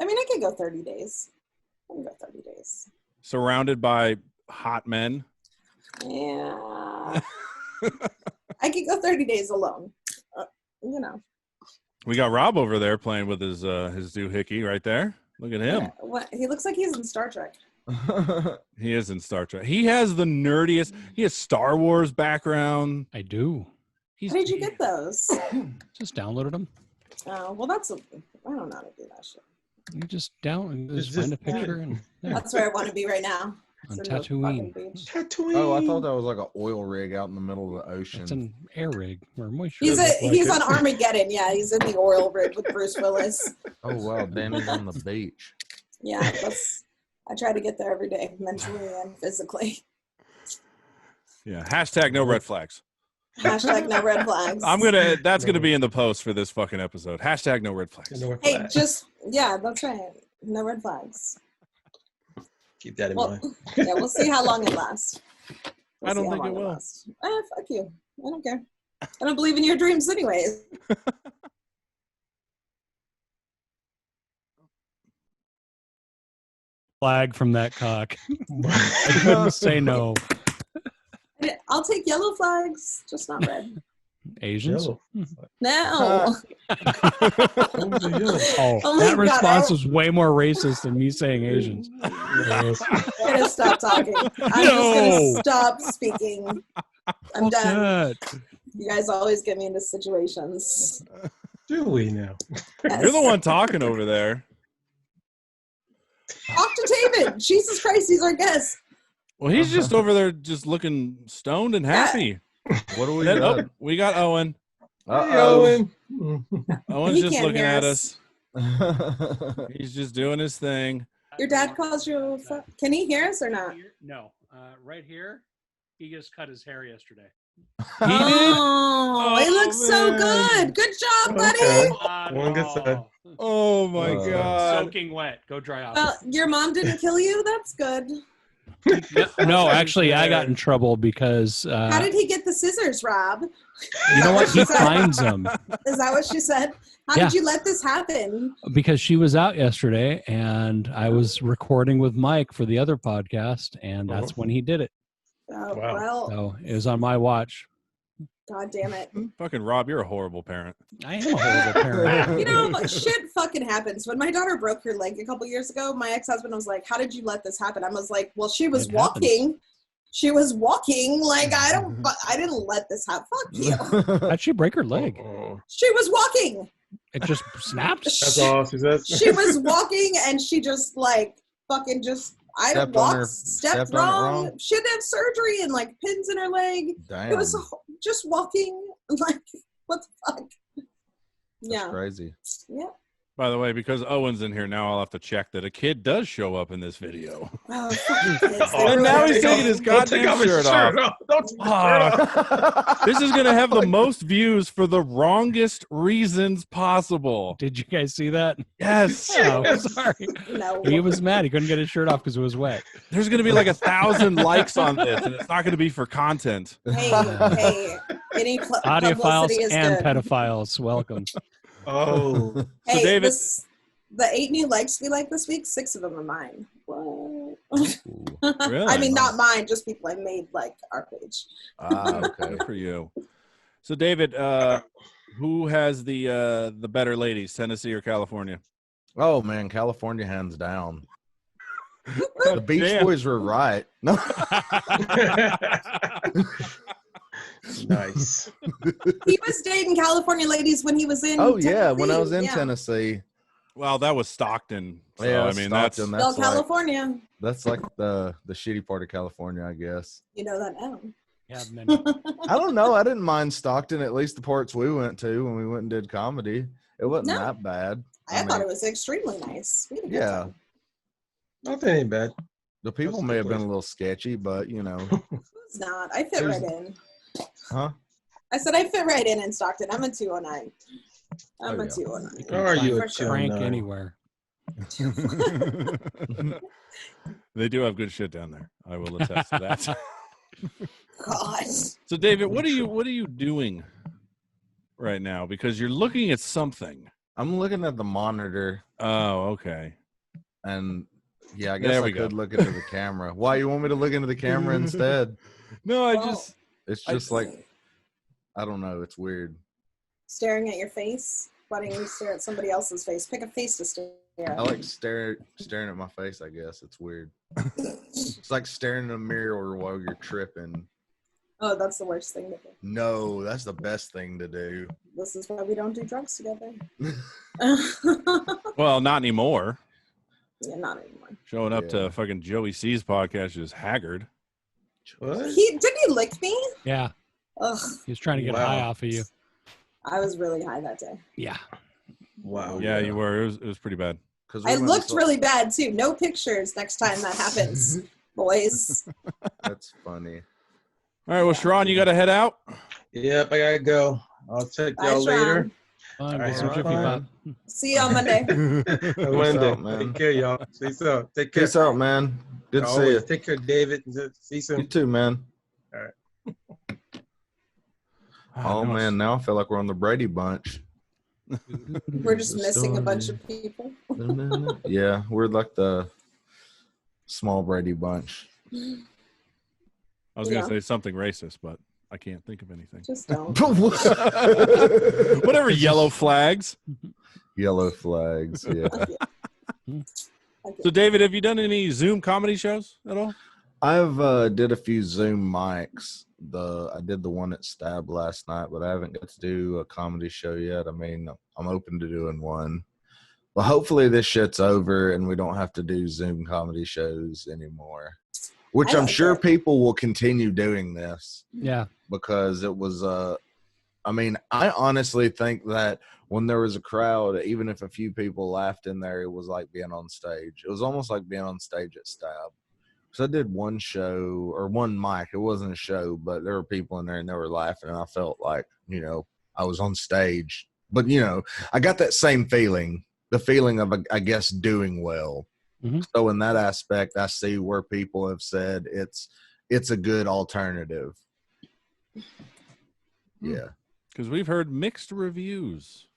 I mean, I could go 30 days. I can go 30 days. Surrounded by hot men. Yeah. I could go 30 days alone. You know. We got Rob over there playing with his doohickey right there. Look at him. What? He looks like he's in Star Trek. He is in Star Trek. He has the nerdiest. He has Star Wars background. I do. He's, How did you get those? Just downloaded them. Oh, well, I don't know how to do that shit. You just find a picture and That's where I want to be right now. on It's in the Tatooine. fucking beach. Tatooine. Oh, I thought that was like an oil rig out in the middle of the ocean. It's an air rig or moisture. He's on Armageddon. Yeah, he's in the oil rig with Bruce Willis. Oh wow, Danny's on the beach. Yeah, I try to get there every day, mentally and physically. Yeah. Hashtag no red flags. Hashtag no red flags. That's gonna be in the post for this fucking episode. Hashtag no red flags. Hey, yeah, that's right. No red flags. Keep that in Well, mind. yeah, we'll see how long it lasts. I don't see how think it long will. lasts. Fuck you. I don't care. I don't believe in your dreams anyways. Flag from that cock. I couldn't say no. I'll take yellow flags, just not red. Asians. Yellow. No. Oh, Oh my that God, response was way more racist than me saying Asians. I'm gonna stop talking. I'm just gonna stop speaking. I'm done. That. You guys always get me into situations. Do we now? Yes. You're the one talking over there. Talk to David. Jesus Christ, he's our guest. Well, he's just over there, just looking stoned and happy. What do we Then, got? we got Owen. Hey, Uh-oh. Owen. Owen's He just can't looking hear at us. us. He's just doing his thing. Your dad calls you. Can he hear us or not? No, right here. He just cut his hair yesterday. He did? Oh, it looks so man. good. Good job, buddy. Okay. One good side. Oh my God. Soaking wet. Go dry off. Well, your mom didn't kill you. That's good. No, actually, I got in trouble because How did he get the scissors, Rob? you know what? He finds them Is that what she said? How Yeah. did you let this happen? because she was out yesterday and I was recording with Mike for the other podcast, and that's when he did it. Oh, Wow. well, So it was on my watch. God damn it. Fucking Rob, you're a horrible parent. I am a horrible parent. You know, shit fucking happens. When my daughter broke her leg a couple years ago, my ex-husband was like, how did you let this happen? I was like, well, she was It happens. walking. She was walking. Like, I didn't let this happen. Fuck you. How'd she break her leg? Oh, She was walking. It just snapped. that's all she says. She was walking and she just like fucking just Stepped on her- stepped stepped on it wrong. wrong? She had to have surgery and like pins in her leg. Damn. It was just walking. Like, what the fuck? Yeah. Crazy. Yeah. By the way, because Owen's in here now, I'll have to check that a kid does show up in this video. Oh, fucking kids. Oh, And now he's take taking off- his don't take goddamn off his shirt off. Don't take his shirt off. This is going to have the most views for the wrongest reasons possible. Did you guys see that? Yes. Oh, sorry. No. He was mad. He couldn't get his shirt off because it was wet. There's going to be like 1,000 likes on this, and it's not going to be for content. Hey, any Audiophiles publicity is and good. pedophiles, welcome. Oh, Hey, David- the 8 new likes we like this week, 6 of them are mine. What? Really? I mean, not mine, just people I made like our page. Ah, okay. Good for you. So, David, who has the better ladies, Tennessee or California? Oh man, California hands down. The Beach Damn. Boys were right. No. nice. He was dating California ladies when he was in Oh yeah, when I Tennessee. was in Yeah. Tennessee, Well, that was Stockton. So, Yeah, I mean, Stockton, Still that's like California. that's like the shitty part of California, I guess. You know that now. Yeah, many. I don't know. I didn't mind Stockton, at least the parts we went to when we went and did comedy. It wasn't No. that bad. I thought mean, it was extremely nice. We had a good Yeah. time. Nothing ain't bad. the people That's a may good have been a place. little sketchy, but you know, It's not. I fit right in. huh? I said I fit right in Stockton. I'm a 209. I'm Oh, a yeah. 209. can Or are you find a sure. Crank 209? anywhere. They do have good shit down there. I will attest to that. God. So, David, what are you doing right now? Because you're looking at something. I'm looking at the monitor, Oh, okay. and yeah, I There guess I we could go. look into the camera. Why you want me to look into the camera instead? No, Well, It's just like I don't know. It's weird. staring at your face. Why don't you stare at somebody else's face? Pick a face to stare I at. like staring at my face. I guess it's weird. It's like staring in a mirror while you're tripping. Oh, that's the worst thing to do. No, that's the best thing to do. This is why we don't do drugs together. Well, not anymore. Yeah, not anymore. Showing up Yeah. to fucking Joey C's podcast is haggard. What? Didn't he lick me? Yeah, Ugh, he was trying to get Wow. high off of you. I was really high that day. Yeah. Wow. Yeah, you were. It was pretty bad. Because I looked really bad too. No pictures next time that happens, boys. That's funny. All right, well, Sharon, you got to head out. Yep, I gotta go. I'll check Bye, y'all later. Fun. All Go right, some Jiffy fine. Pop. See you on Monday. On Monday. out, man. Take care, y'all. See you soon. Take care. Peace out, man. Good to see Always you. take care, David. See you soon. You too, man. Oh no, man, now I feel like we're on the Brady Bunch. We're just The missing a bunch story. of people. Yeah, we're like the small Brady Bunch. I was going to say something racist, but I can't think of anything. Just don't. Whatever, yellow flags. Yellow flags. Yeah. So, David, have you done any Zoom comedy shows at all? I've did a few Zoom mics. I did the one at Stab last night, but I haven't got to do a comedy show yet. I mean, I'm open to doing one. Well, hopefully this shit's over and we don't have to do Zoom comedy shows anymore. Which I I'm like sure it. people will continue doing this Yeah. because it was I mean, I honestly think that when there was a crowd, even if a few people laughed in there, it was like being on stage. It was almost like being on stage at Stab. So I did one show or one mic. It wasn't a show, but there were people in there and they were laughing. And I felt like, I was on stage. But, I got that same feeling, the feeling of, I guess, doing well. Mhm. So in that aspect, I see where people have said it's a good alternative. Yeah. Because we've heard mixed reviews.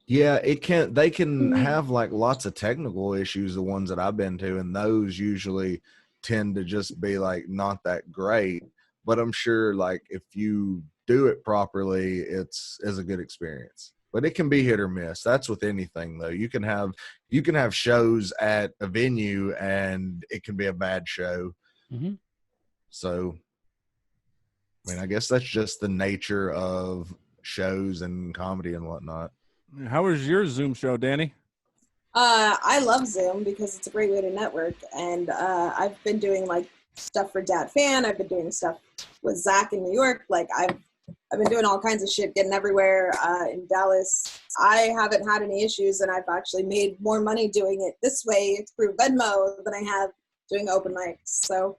Yeah, they can have like lots of technical issues, the ones that I've been to, and those usually tend to just be like not that great. But I'm sure like if you do it properly, it's a good experience. But it can be hit or miss. That's with anything though. You can have shows at a venue and it can be a bad show. Mm-hmm. So I mean, I guess that's just the nature of shows and comedy and whatnot. How was your Zoom show, Danny? I love Zoom because it's a great way to network, and I've been doing like stuff for Dad Fan. I've been doing stuff with Zach in New York. Like I've been doing all kinds of shit, getting everywhere in Dallas. I haven't had any issues, and I've actually made more money doing it this way through Venmo than I have doing open mics. So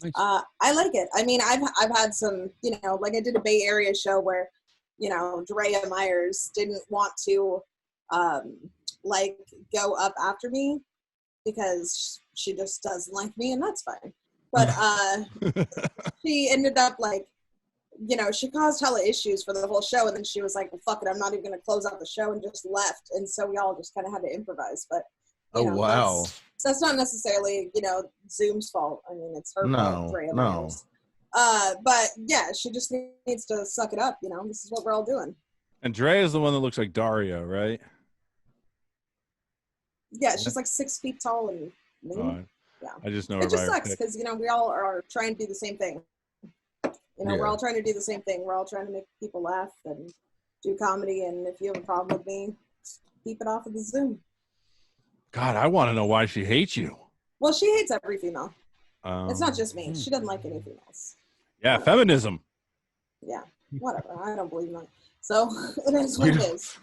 Nice. I like it. I mean, I've had some, like I did a Bay Area show where, Drea Myers didn't want to go up after me because she just doesn't like me, and that's fine. But she ended up she caused hella issues for the whole show, and then she was like, well, fuck it, I'm not even going to close out the show, and just left. And so we all just kind of had to improvise. But Wow. that's not necessarily, Zoom's fault. I mean, it's her fault. Drea Myers. But yeah, she just needs to suck it up. This is what we're all doing. And Dre is the one that looks like Dario, right? Yeah, she's like 6 feet tall and mean. Yeah. I just know her It just by her sucks pic. because we all are trying to do the same thing. We're all trying to do the same thing. We're all trying to make people laugh and do comedy. And if you have a problem with me, keep it off of the Zoom. God, I want to know why she hates you. Well, she hates every female. It's not just me. Hmm. She doesn't like any females. Yeah, feminism. Yeah, whatever. I don't believe in it. So it is what it is.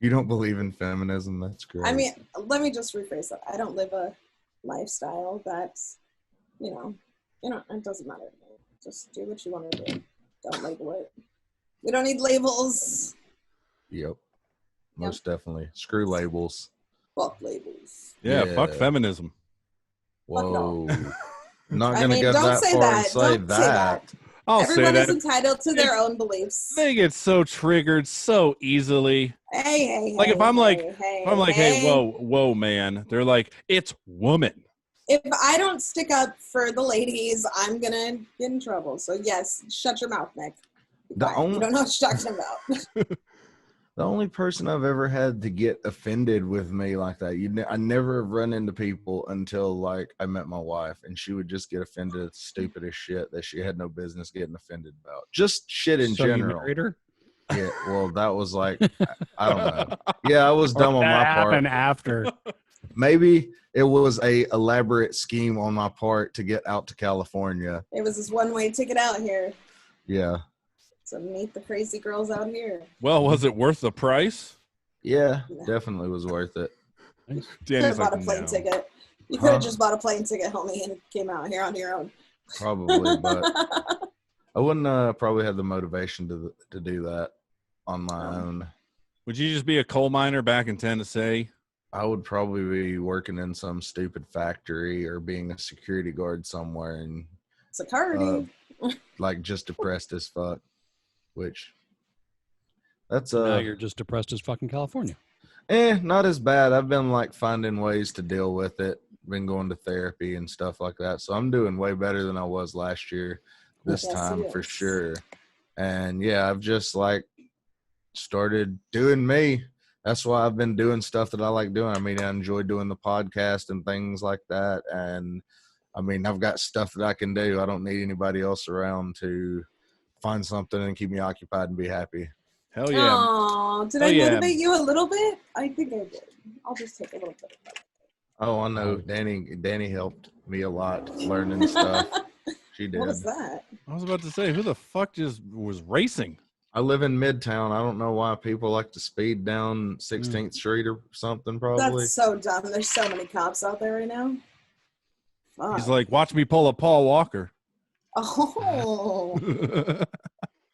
You don't believe in feminism? That's great. I mean, let me just rephrase that. I don't live a lifestyle that's, it doesn't matter to me. Just do what you want to do. Don't label it. We don't need labels. Yep. Most definitely. Screw labels. Fuck labels. Yeah, fuck Yeah. feminism. Fuck it all. Whoa. Not I gonna mean, get don't that say far that. and say Don't say that. I'll Everyone say is that. entitled to their own beliefs. They get so triggered so easily. Hey, Like if I'm like, hey, hey. whoa, man. They're like, it's woman. If I don't stick up for the ladies, I'm gonna get in trouble. So yes, shut your mouth, Nick. The Fine. only- You don't know what you're talking about. The only person I've ever had to get offended with me like that, I never have run into people until like I met my wife, and she would just get offended at the stupidest shit that she had no business getting offended about. Just shit in So you general. married her? Yeah, well, that was like, I don't know. Yeah, I was dumb Or on that my part. happened after. Maybe it was a elaborate scheme on my part to get out to California. It was this one-way ticket out here. Yeah. So meet the crazy girls out here. Well, was it worth the price? Yeah, No. definitely was worth it. Could have Danny's bought like, a plane no. ticket. You could have Huh? just bought a plane ticket, homie, and came out here on your own. Probably, but I wouldn't probably have the motivation to do that on my own. Would you just be a coal miner back in Tennessee? I would probably be working in some stupid factory or being a security guard somewhere and Security. like just depressed as fuck. Which that's Now you're just depressed as fucking California. not as bad. I've been like finding ways to deal with it. Been going to therapy and stuff like that. So I'm doing way better than I was last year this Yes, time he for is. sure. And yeah, I've just like started doing me. That's why I've been doing stuff that I like doing. I mean, I enjoy doing the podcast and things like that. And I mean, I've got stuff that I can do. I don't need anybody else around to find something and keep me occupied and be happy. Hell yeah. Oh, did Oh, I yeah. motivate you a little bit? I think I did. I'll just take a little bit of that. Oh, I know. Danny helped me a lot learning stuff. She did. What was that? I was about to say, who the fuck just was racing? I live in Midtown. I don't know why people like to speed down 16th Street or something, probably. That's so dumb. There's so many cops out there right now. Fuck. He's like, watch me pull a Paul Walker. Oh,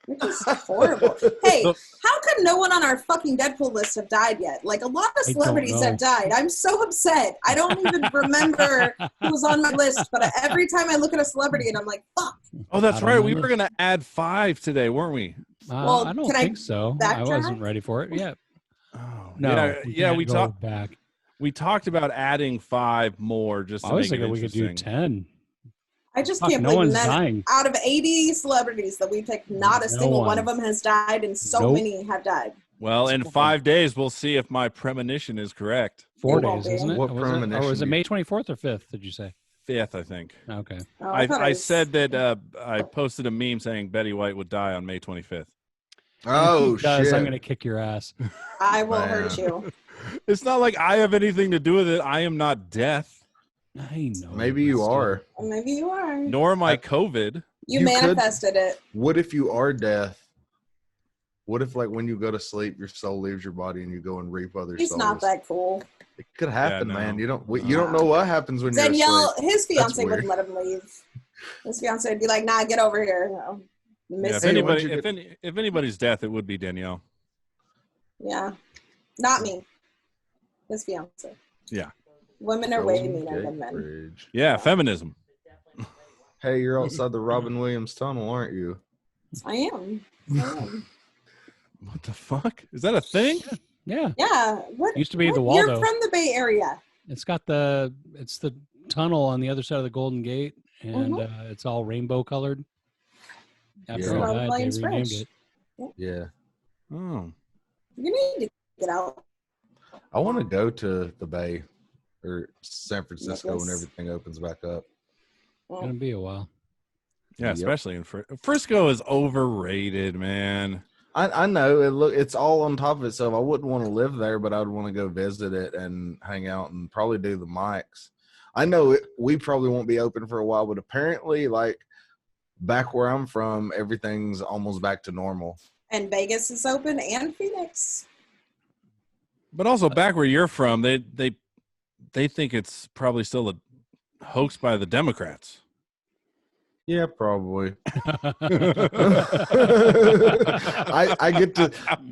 which is horrible. Hey, how come no one on our fucking Deadpool list have died yet? Like, a lot of I don't celebrities know. have died. I'm so upset. I don't even remember who was on my list, but every time I look at a celebrity and I'm like, fuck. Oh, that's Not on right. my We were list. going to add 5 today, weren't we? Well, I don't can I think so. I wasn't backtrack? ready for it. Yeah. Oh, No. yeah, we go talked. back. We talked about adding 5 more just to I was make it thinking we could do interesting. 10. I just Fuck, can't no believe one's none. dying. Out of 80 celebrities that we picked, not a No single one one. of them has died, and so Nope. many have died. Well, in 5 days, we'll see if my premonition is correct. 4 It won't days, be. isn't it? What Or was it premonition May 24th or 5th, did you say? 5th, I think. Okay. Oh, thought it I was- said that I posted a meme saying Betty White would die on May 25th. Oh, If he does, shit. I'm going to kick your ass. I will Man. hurt you. It's not like I have anything to do with it. I am not death, I know. Maybe but you still. are. Maybe you are. nor am I I- COVID. You You could- manifested it. What if you are death? What if, like, when you go to sleep, your soul leaves your body and you go and reap other He's souls? not that cool. It could happen, no. man. You don't know what happens when you're Danielle, asleep. his fiance weird. wouldn't let him leave. His fiance would be like, "Nah, get over here." No. Yeah, Miss if Hey, you. when'd anybody, you if anybody's death, it would be Danielle. Yeah, not me. His fiance. Yeah. Women are way Frozen meaner Gate than men. Bridge. Yeah, feminism. Hey, you're outside the Robin Williams tunnel, aren't you? I am. I am. What the fuck? Is that a thing? Yeah. Yeah. What Used to be what- the You're Waldo. from the Bay Area. It's the tunnel on the other side of the Golden Gate, and it's all rainbow colored. After Yeah. he Robin died, they Williams renamed Bridge. it. Yeah. Oh. You need to get out. I want to go to the Bay or San Francisco when Yes. everything opens back up. It's gonna be a while. Yeah, Yep. especially in Frisco is overrated, man. I know it's all on top of itself. I wouldn't want to live there, but I'd want to go visit it and hang out and probably do the mics. I know we probably won't be open for a while, but apparently, like back where I'm from, everything's almost back to normal. And Vegas is open and Phoenix. But also back where you're from, they think it's probably still a hoax by the Democrats. Yeah, probably.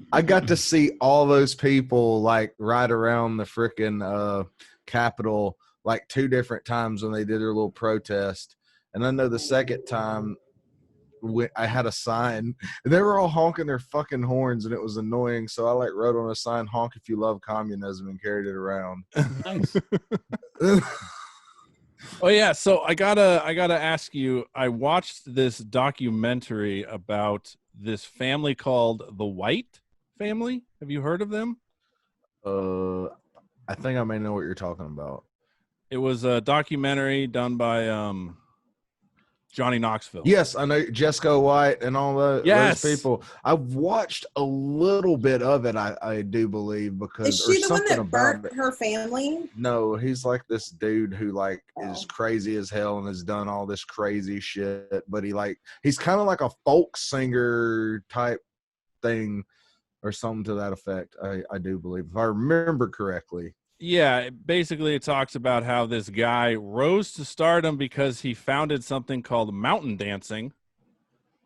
I got to see all those people like right around the frickin' Capitol like 2 different times when they did their little protest. And I know the second time I had a sign and they were all honking their fucking horns and it was annoying. So I like wrote on a sign, "Honk if you love communism," and carried it around. Nice. Oh yeah, so I gotta ask you. I watched this documentary about this family called the White family. Have you heard of them? I think I may know what you're talking about. It was a documentary done by Johnny Knoxville. Yes, I know Jessica White and all those people. I've watched a little bit of it. I do believe because Is she the one something that about burnt it. her family? No, he's like this dude who like is Oh. crazy as hell and has done all this crazy shit. But he's kind of like a folk singer type thing or something to that effect. I do believe, if I remember correctly. Yeah, basically it talks about how this guy rose to stardom because he founded something called mountain dancing.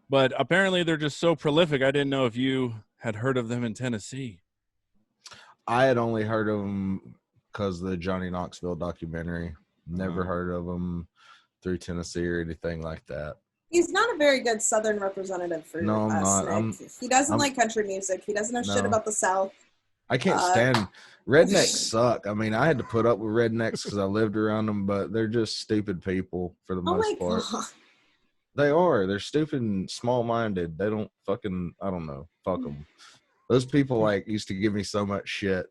But apparently they're just so prolific. I didn't know if you had heard of them in Tennessee. I had only heard of them because of the Johnny Knoxville documentary. Never heard of them through Tennessee or anything like that. He's not a very good Southern representative for No, I'm us, not. Nick. He doesn't like country music. He doesn't know shit No. about the South. I can't stand rednecks. Suck. I mean, I had to put up with rednecks because I lived around them, but they're just stupid people for the Oh my most part. god. They are. They're stupid and small-minded. They don't fucking. I don't know. Fuck them. Those people like used to give me so much shit.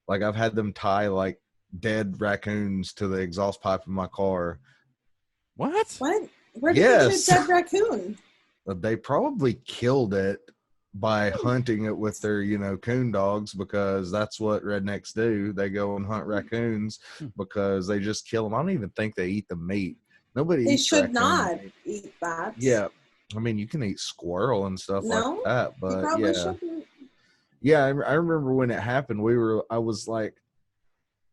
Like I've had them tie like dead raccoons to the exhaust pipe of my car. What? What? Where did Yes. you get a dead raccoon? They probably killed it by hunting it with their, coon dogs, because that's what rednecks do. They go and hunt raccoons because they just kill them. I don't even think they eat the meat. Nobody They eats should raccoon not meat. eat that. Yeah. I mean, you can eat squirrel and stuff No, like that, You but probably yeah. shouldn't. Yeah, I remember when it happened. I was like,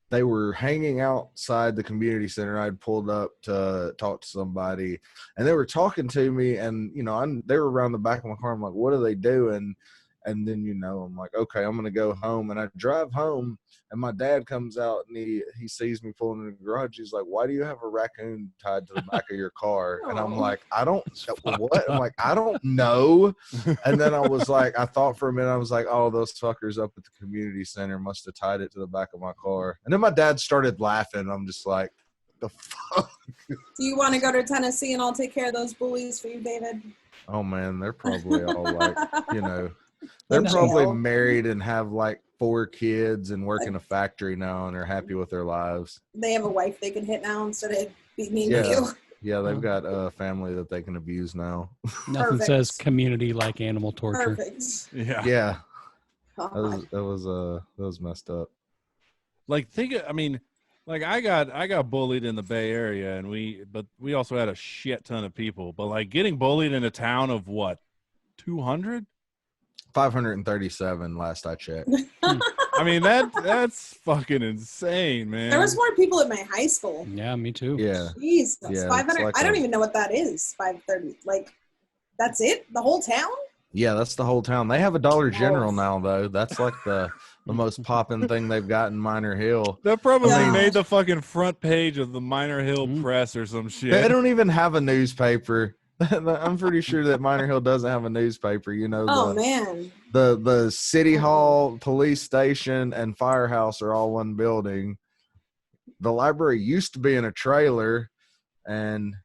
they were hanging outside the community center. I'd pulled up to talk to somebody, and they were talking to me, and they were around the back of my car. I'm like, what are they doing? And then I'm like, okay, I'm gonna go home. And I drive home, and my dad comes out, and he sees me pulling in the garage. He's like, why do you have a raccoon tied to the back of your car? And I'm like, I don't what? I'm like, I don't know. And then I was like, I thought for a minute, I was like, oh, those fuckers up at the community center must have tied it to the back of my car. And then my dad started laughing. I'm just like, the fuck? Do you want to go to Tennessee and I'll take care of those bullies for you, David? Oh man, they're probably all like, they're In probably jail. married and have like 4 kids and work in a factory now and are happy with their lives. They have a wife they can hit now instead of be mean Yeah. to you. Yeah, they've got a family that they can abuse now. Nothing Perfect. says community like animal torture. Perfect. Yeah. Yeah, God. that was messed up. Like I got bullied in the Bay Area, and we also had a shit ton of people. But like getting bullied in a town of what, 200? 537 last I checked. I mean that's fucking insane, man. There was more people at my high school. Yeah, me too. Yeah. Jesus. Yeah, 500. it's like I don't a- even know what that is. 530. Like, that's it? The whole town? Yeah, that's the whole town. They have a Dollar General now, though. That's like the most popping thing they've got in Minor Hill. That probably Yeah. made the fucking front page of the Minor Hill Mhm. Press or some shit. They don't even have a newspaper. I'm pretty sure that Minor Hill doesn't have a newspaper. Oh, man. The city hall, police station, and firehouse are all one building. The library used to be in a trailer, and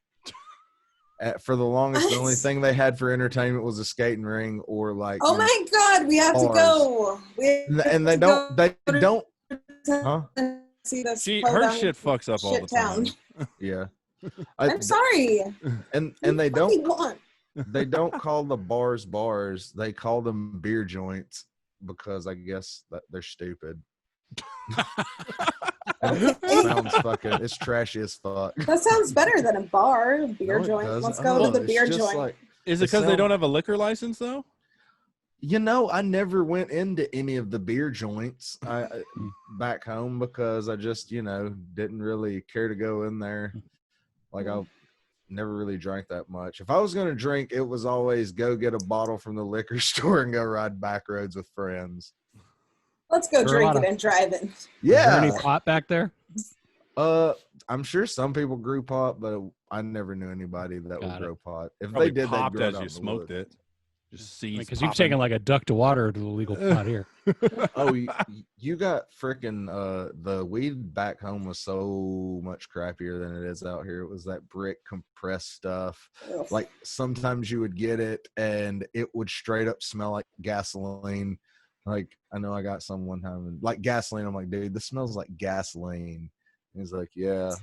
for the longest, the only What? thing they had for entertainment was a skating ring or like. Oh, my God. We have to Bars. go. We have And they to don't. They go to don't. Huh? See this Her shit fucks up all the time. Yeah. I'm sorry. And they What do you don't. want? they don't call the bars. They call them beer joints because I guess that they're stupid. Okay. Sounds fucking. It's trashy as fuck. That sounds better than a bar, beer No, it joint. doesn't. Let's go to Oh, the it's beer just joint. like- Is it It because they sound- don't have a liquor license though? You know, I never went into any of the beer joints back home because I just, didn't really care to go in there. Like I never really drank that much. If I was going to drink, it was always go get a bottle from the liquor store and go ride back roads with friends. Let's go There are a lot drinking of- and driving. Is there any Yeah. pot back there? I'm sure some people grew pot, but I never knew anybody that Got would it. grow pot. If Probably they did, popped they'd grow as it out you in the smoked woods. it. Just seeds. Because you've taken like a duck to water to the legal pot here. Oh, you got freaking the weed back home was so much crappier than it is out here. It was that brick compressed stuff. Ugh. Like sometimes you would get it and it would straight up smell like gasoline. Like I know I got some one time and like gasoline. I'm like, dude, this smells like gasoline. He's like, yeah.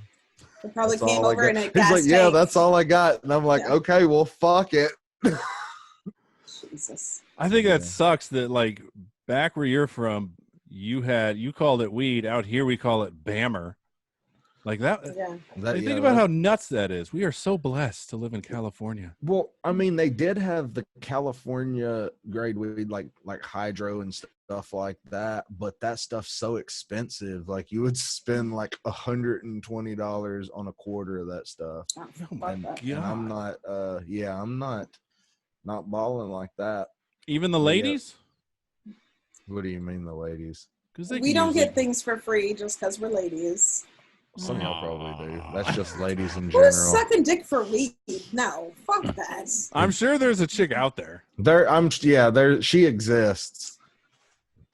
It probably that's came all I over got. in a He's gas like, yeah, tank. that's all I got. And I'm like, Yeah. okay, well, fuck it. Jesus. I think that Yeah. sucks that like back where you're from, you called it weed. Out here we call it bammer. Like that. Yeah. Think about how nuts that is. We are so blessed to live in California. Well, I mean, they did have the California grade weed, like hydro and stuff like that, but that stuff's so expensive. Like you would spend like $120 on a quarter of that stuff. Oh, Oh my fuck that. God. And I'm not, I'm not balling like that. Even the Yeah. ladies? What do you mean, the ladies? Because We don't get things for free just because we're ladies. Some of y'all probably do. That's just ladies in Who's general. sucking dick for weed? No, fuck that. I'm sure there's a chick out there. She exists.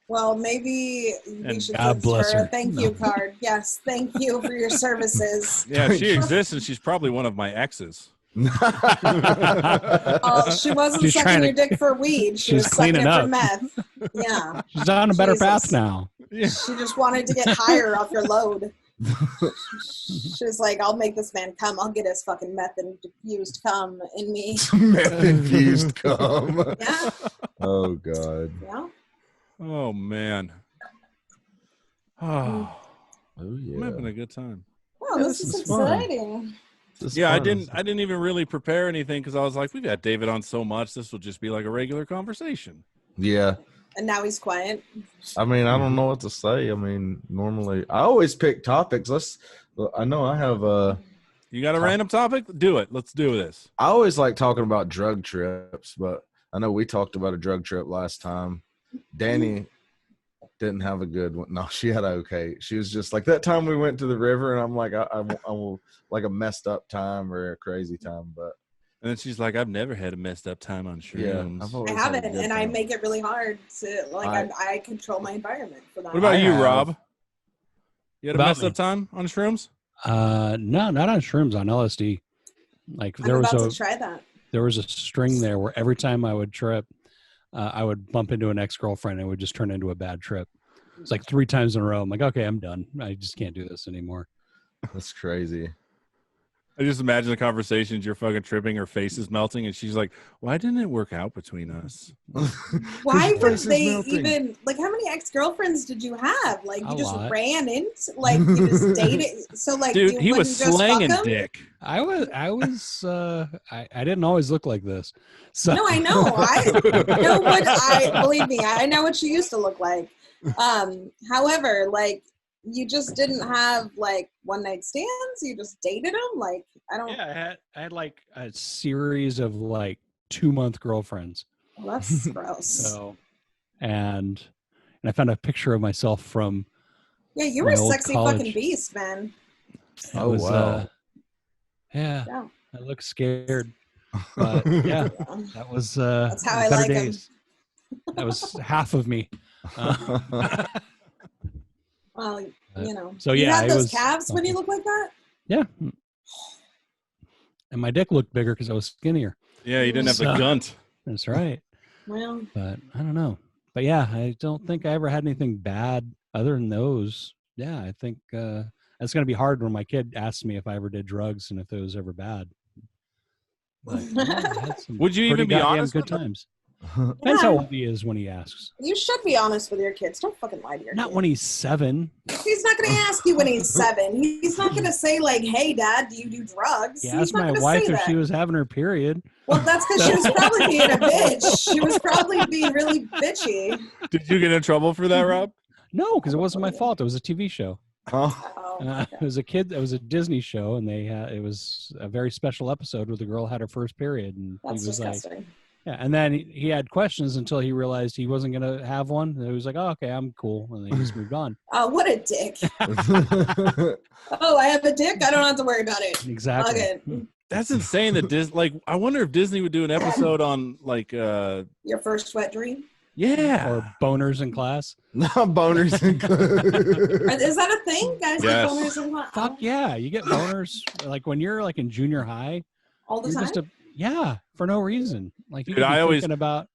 Well, maybe we And should God give bless her a her. thank you card. Yes, thank you for your services. Yeah, she exists, and she's probably one of my exes. Oh, she wasn't She's sucking trying to- your dick for weed. She she's was sucking it cleaning for up. meth. Yeah. She's on a better path Jesus. now. Yeah. She just wanted to get higher off your load. She was like, I'll make this man come. I'll get his fucking meth infused cum in me. Meth infused cum. Yeah. Oh God. Yeah. Oh man. Oh, Oh I'm yeah. having a good time. Oh, Yeah, this this is is fun. exciting. This is Yeah, I fun. didn't even really prepare anything because I was like, we've got David on so much. This will just be like a regular conversation. Yeah. And now he's quiet. I mean, I don't know what to say. I mean, normally I always pick topics. I know I have You got a random topic? Do it. Let's do this. I always like talking about drug trips, but I know we talked about a drug trip last time. Danny didn't have a good one. No, she had a okay. She was just like that time we went to the river, and I'm like, I will like a messed up time or a crazy time, but And then she's like, I've never had a messed up time on yeah, shrooms. I've I always had a haven't, good and I time. make it really hard to like. I control my environment for that. What about I you, have. Rob? You had a About messed me. up time on shrooms? No, not on shrooms, on LSD. Like I'm about to try that. there was a string there where every time I would trip, I would bump into an ex-girlfriend and it would just turn into a bad trip. It's like 3 times in a row. I'm like, okay, I'm done. I just can't do this anymore. That's crazy. I just imagine the conversations. You're fucking tripping. Her face is melting, and she's like, "Why didn't it work out between us?" Why His would face is they melting. even like? How many ex-girlfriends did you have? Like you A just lot. ran into, like you just dated. So like, Dude, you he was wouldn't just slanging fuck 'em? dick. I didn't always look like this. So No, I know. Believe me, I know what she used to look like. However, like you just didn't have like one night stands. You just dated them. Like I don't. yeah, I had like a series of like 2-month girlfriends. Well, that's gross. So, and I found a picture of myself from Yeah, you my were a old sexy college. fucking beast, man. it Oh, was, wow. yeah, Yeah. I look scared, but yeah, Yeah. that was That's how I better like 'em. days. That was half of me. Well, you know. So, you yeah, had it those was calves when you something. look like that. Yeah, and my dick looked bigger because I was skinnier. Yeah, you didn't have the So- gunt. That's right. Well, But I don't know. But yeah, I don't think I ever had anything bad other than those. Yeah, I think it's going to be hard when my kid asks me if I ever did drugs and if it was ever bad. But, yeah, we had some Would you pretty even be goddamn honest good with him? times? Depends Yeah. how old he is when he asks. You should be honest with your kids. Don't fucking lie to your Not kids. when he's 7. He's not going to ask you when he's 7. He's not going to say, like, hey, Dad, do you do drugs? He He's asked not my going to wife say if that. she was having her period. Well, that's because she was probably being a bitch. She was probably being really bitchy. Did you get in trouble for that, Rob? No, because it wasn't my fault. It was a TV show. Oh, Oh, It was a Disney show, and it was a very special episode where the girl had her first period, and that's he was like, disgusting. yeah. And then he had questions until he realized he wasn't gonna have one. And he was like, oh, okay, I'm cool, and then he just moved on. Oh, what a dick. Oh, I have a dick? I don't have to worry about it. Exactly. Okay. That's insane that Disney, like, I wonder if Disney would do an episode on, like, Your first wet dream? yeah. Or boners in class. no boners included. Is that a thing? Guys Yes. get boners in class? Fuck yeah, you get boners like when you're like in junior high. All the You're time? just for no reason. Like you Dude, could be I always- thinking about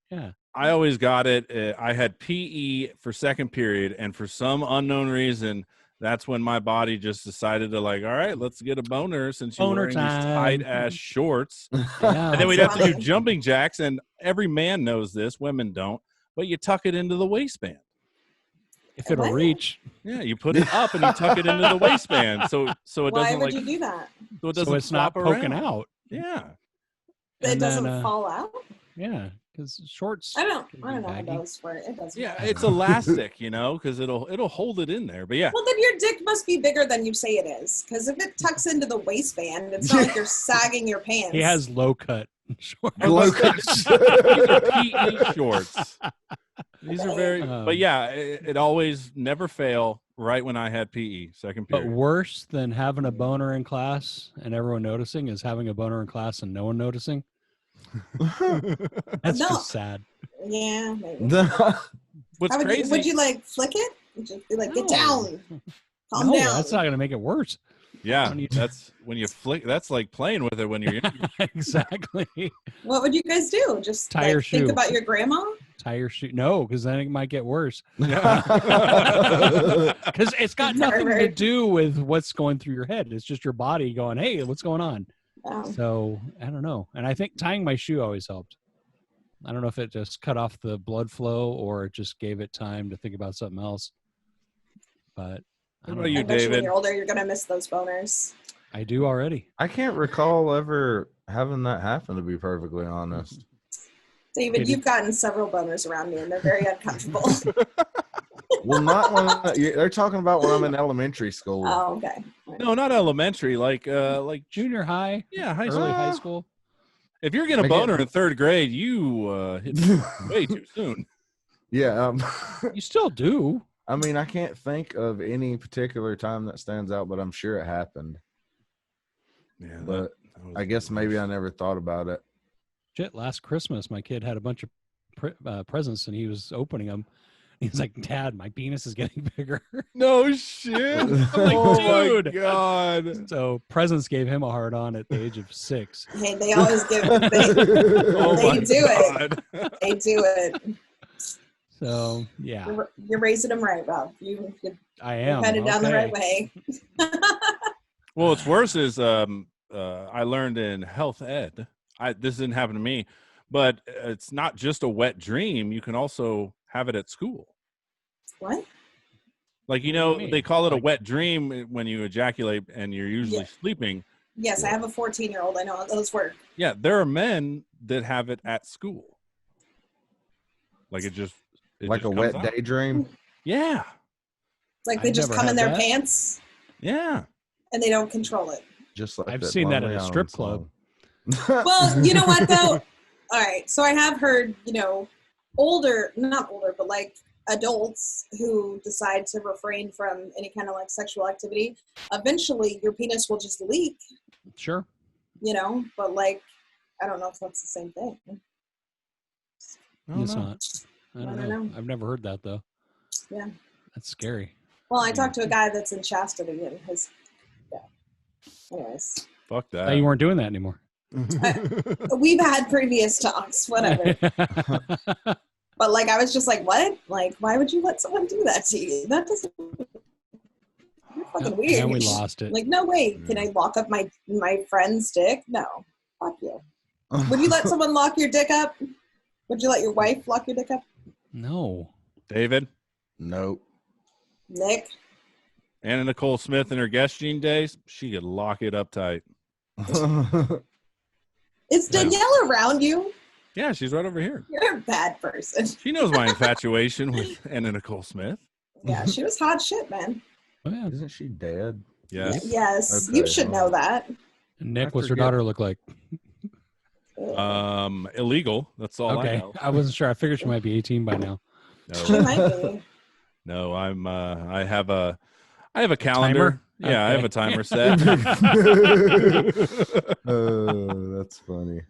I always got it. I had PE for second period, and for some unknown reason, that's when my body just decided to, like, all right, let's get a boner since you're Boner wearing time. these tight-ass shorts. yeah. And then we'd have to do Funny. jumping jacks, and every man knows this. Women don't. But you tuck it into the waistband. if it'll What? reach. Yeah, you put it up and you tuck it into the waistband, so it Why doesn't would like you do that? so it doesn't So it's not flop poking around. out. Yeah, It And doesn't then, fall out? Yeah, because shorts. I don't can know be how it baggy. does for it. It doesn't. yeah, matter. it's elastic, because it'll hold it in there. But yeah, Well, then your dick must be bigger than you say it is. Because if it tucks into the waistband, it's not like you're sagging your pants. He has low cut shorts. Low these are PE shorts. These are very, Um, but yeah, it always never fail. Right when I had PE, second But period. worse than having a boner in class and everyone noticing is having a boner in class and no one noticing. That's No. just sad. Yeah, maybe. What's How would crazy? you, would you like flick it? Would you be like, get No. down, calm No, down? that's not going to make it worse. yeah, when you- that's when you flick. That's like playing with it when you're younger. Exactly. What would you guys do? Just Tie your like, think shoe. about your grandma? Tie your shoe. No, because then it might get worse. Yeah. Because it's got Very, nothing very- to do with what's going through your head. It's just your body going, hey, what's going on? So I don't know. And I think tying my shoe always helped. I don't know if it just cut off the blood flow or it just gave it time to think about something else. But I, What don't about know. you, I bet you when David? you're older, you're gonna miss those boners. I do already. I can't recall ever having that happen, to be perfectly honest. David, Katie? you've gotten several boners around me, and they're very uncomfortable. Well, not when they're talking about when I'm in elementary school. Oh, okay. No, not elementary. Like Junior high, yeah, high early school. high school. If you're getting a Again- boner in third grade, you hit way too soon. Yeah. You still do. I mean, I can't think of any particular time that stands out, but I'm sure it happened. Yeah, But I guess maybe I never thought about it. Shit, last Christmas, my kid had a bunch of presents and he was opening them. He's like, Dad, my penis is getting bigger. no shit. I'm like, Oh my dude, God. So presents gave him a hard on at the age of 6. Hey, they always give. They, Oh They my do it. God. they do it. So yeah, You're raising them right, Rob. You're I am headed down the okay. right way. Well, what's worse is I learned in health ed. This didn't happen to me, but it's not just a wet dream. You can also have it at school. What? Like, What do you mean? they call it a Like- wet dream when you ejaculate and you're usually Yeah. sleeping. Yes, I have a 14-year-old. I know how those work. Yeah, there are men that have it at school. Like it Like just a comes wet out. daydream. Yeah. It's like they I've just never come in had their that. pants Yeah. and they don't control it. Just like I've seen that at Lonely a strip Island club. song. Well, you know what though? All right, so I have heard, not older, but like adults who decide to refrain from any kind of like sexual activity. Eventually, your penis will just leak, Sure. But like, I don't know if that's the same thing. I don't It's know. not. I don't I don't know. know. I've never heard that though. Yeah. That's scary. Well, I talked to a guy that's in chastity, and anyways, Fuck Oh, that. you weren't doing that anymore. we've had previous talks, whatever. But like, I was just like, what? Like, why would you let someone do that to you? That doesn't. You're fucking weird. And we lost it. Like, no way. Can I lock up my friend's dick? No. Fuck you. Would you let someone lock your dick up? Would you let your wife lock your dick up? No. David, Nope. Nick? Anna Nicole Smith in her guest gene days, she could lock it up tight. Is Danielle around you? Yeah, she's right over here. You're a bad person. She knows my infatuation with Anna Nicole Smith. Yeah, she was hot shit, man. Oh, yeah. Isn't she dead? Yes. Yes, Okay, you should know well. that. Nick, I what's her forget. daughter look like? Illegal. That's all I Okay. know. I wasn't sure. I figured she might be 18 by now. She No, might be. no, I have a calendar. Timer? Yeah, I have Okay. a timer set. That's funny.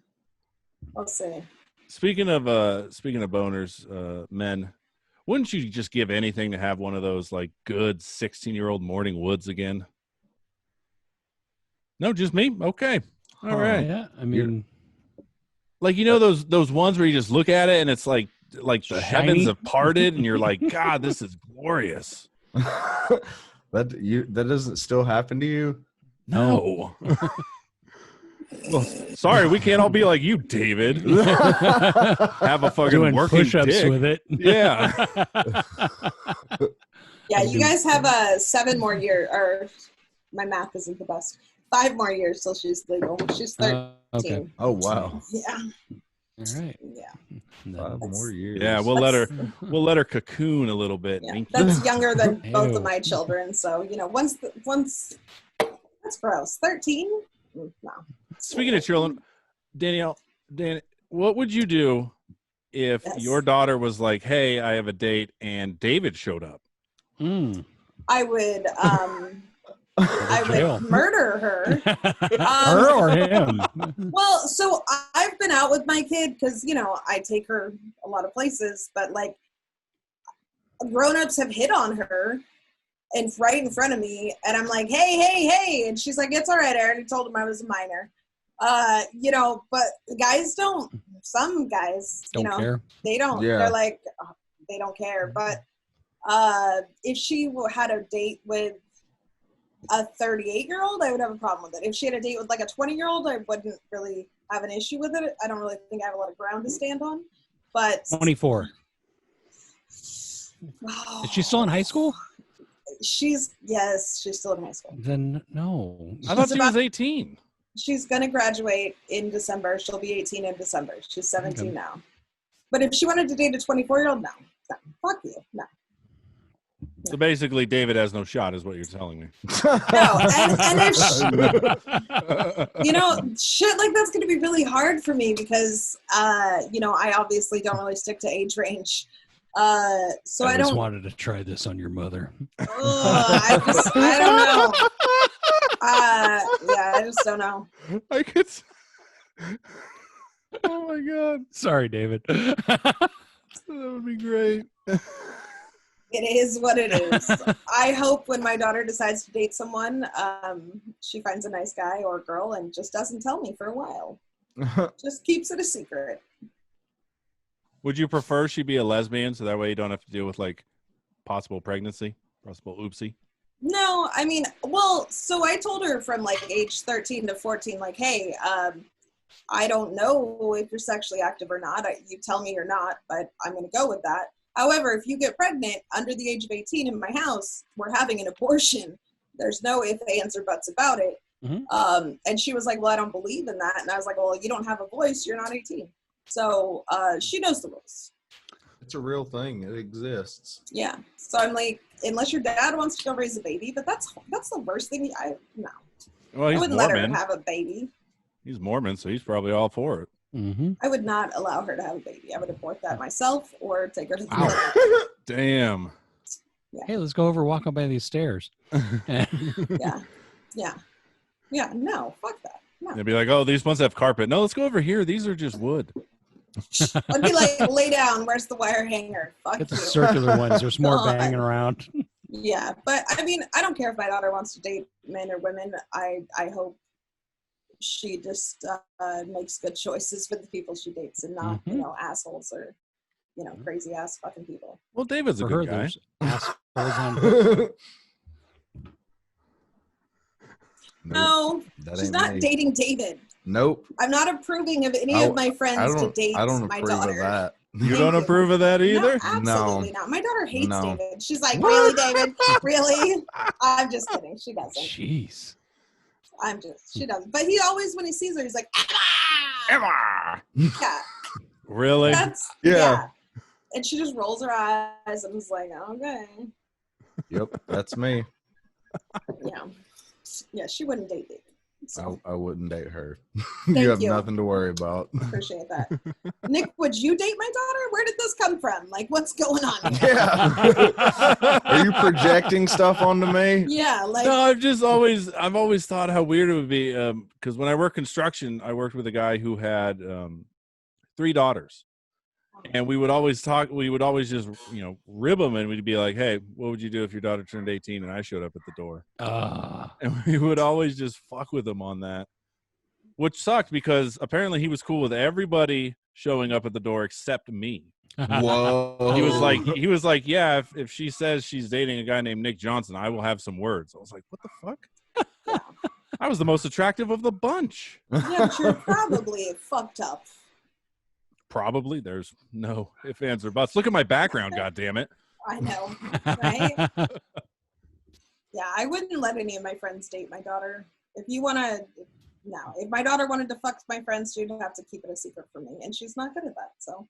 I'll see. Speaking of boners, men, wouldn't you just give anything to have one of those like good 16-year-old morning woods again? No, just me. Okay, all right. Yeah. I mean, Like those ones where you just look at it and it's like the heavens Shiny. have parted and you're like, God, this is glorious. That doesn't still happen to you? No. Well, sorry, we can't all be like you, David. Have a fucking doing working push-ups dick. with it. Yeah. Yeah, you guys have 7 more years, or my math isn't the best. 5 more years till she's legal. She's 13. Okay. Oh wow. Yeah, All right. yeah. No. 5 more years. Yeah, we'll let her cocoon a little bit. Yeah, Minky. that's younger than both Ew. of my children. So once that's gross. 13? No. Speaking of children, Danielle, what would you do if Yes. your daughter was like, "Hey, I have a date," and David showed up? Mm. I would Jail. murder her. Her or him? Well, so I've been out with my kid because I take her a lot of places, but like grown-ups have hit on her and right in front of me, and I'm like, hey, and she's like, it's all right, I already told him I was a minor. But the guys don't. Some guys, Don't care. they don't. Yeah. They're like, they don't care. But if she had a date with a 38-year-old, I would have a problem with it. If she had a date with like a 20-year-old, I wouldn't really have an issue with it. I don't really think I have a lot of ground to stand on. But 24. Is she still in high school? She's still in high school. Then no. I thought She's she was about- 18. She's gonna graduate in December. She'll be 18 in December. She's 17 Okay. now. But if she wanted to date a 24-year-old, no, fuck you, no. So basically, David has no shot, is what you're telling me. No, and if shit like that's going to be really hard for me because, I obviously don't really stick to age range. So I just don't. wanted to try this on your mother. I don't know. I just don't know. I could. Oh my God, Sorry, David. that would be great. It is what it is. I hope when my daughter decides to date someone, she finds a nice guy or girl and just doesn't tell me for a while. Just keeps it a secret. Would you prefer she be a lesbian so that way you don't have to deal with like possible pregnancy, possible oopsie? No, I mean, so I told her from like age 13 to 14, like, hey, I don't know if you're sexually active or not. You tell me you're not, but I'm going to go with that. However, if you get pregnant under the age of 18 in my house, we're having an abortion. There's no ifs, ands, or buts about it. Mhm. And she was like, well, I don't believe in that. And I was like, well, you don't have a voice. You're not 18. So she knows the rules. It's a real thing. It exists. Yeah. So I'm like, unless your dad wants to go raise a baby, but that's the worst thing. No. Well, I he's wouldn't let Mormon. her have a baby. He's Mormon, so he's probably all for it. Mm-hmm. I would not allow her to have a baby. I would abort that myself or take her to the Wow. clinic. Damn. Hey, let's go over walk up by these stairs. Yeah. No, fuck that. No. They'd be like, oh, these ones have carpet. No, let's go over here. These are just wood. I'd be like, lay down. Where's the wire hanger? Fuck Get the you. circular ones. There's more God. banging around. Yeah, but I mean, I don't care if my daughter wants to date men or women. I hope she just makes good choices with the people she dates and not, assholes or, crazy ass fucking people. Well, David's a For her, good guy. there's assholes on. No, That she's ain't not me. dating David. Nope. I'm not approving of any of my friends to date I don't my approve daughter. of that. You Thank don't you. approve of that either? No, absolutely not. My daughter hates No. David. She's like, What? really, David? Really? I'm just kidding. She doesn't. Jeez. She doesn't. But he always, when he sees her, he's like, Emma! Emma. Yeah. Really? Yeah. And she just rolls her eyes and is like, okay. Yep, that's me. Yeah. Yeah, she wouldn't date David. So I wouldn't date her. Thank You have you. nothing to worry about. appreciate that. Nick, would you date my daughter? Where did this come from? Like, what's going on here? Yeah. Are you projecting stuff onto me? Yeah, like No, I've always thought how weird it would be because when I worked construction, I worked with a guy who had 3 daughters, and we would always just rib them, and we'd be like, hey, what would you do if your daughter turned 18 and I showed up at the door? And we would always just fuck with him on that, which sucked because apparently he was cool with everybody showing up at the door except me. Whoa. He was like, yeah, if she says she's dating a guy named Nick Johnson, I will have some words. I was like, what the fuck? I was the most attractive of the bunch. yeah, but you're probably fucked up. Probably. There's no ifs, ands, or buts. Look at my background, goddammit. I know, right? Yeah, I wouldn't let any of my friends date my daughter. If you want to, no. If my daughter wanted to fuck my friends, she'd have to keep it a secret from me, and she's not good at that. So.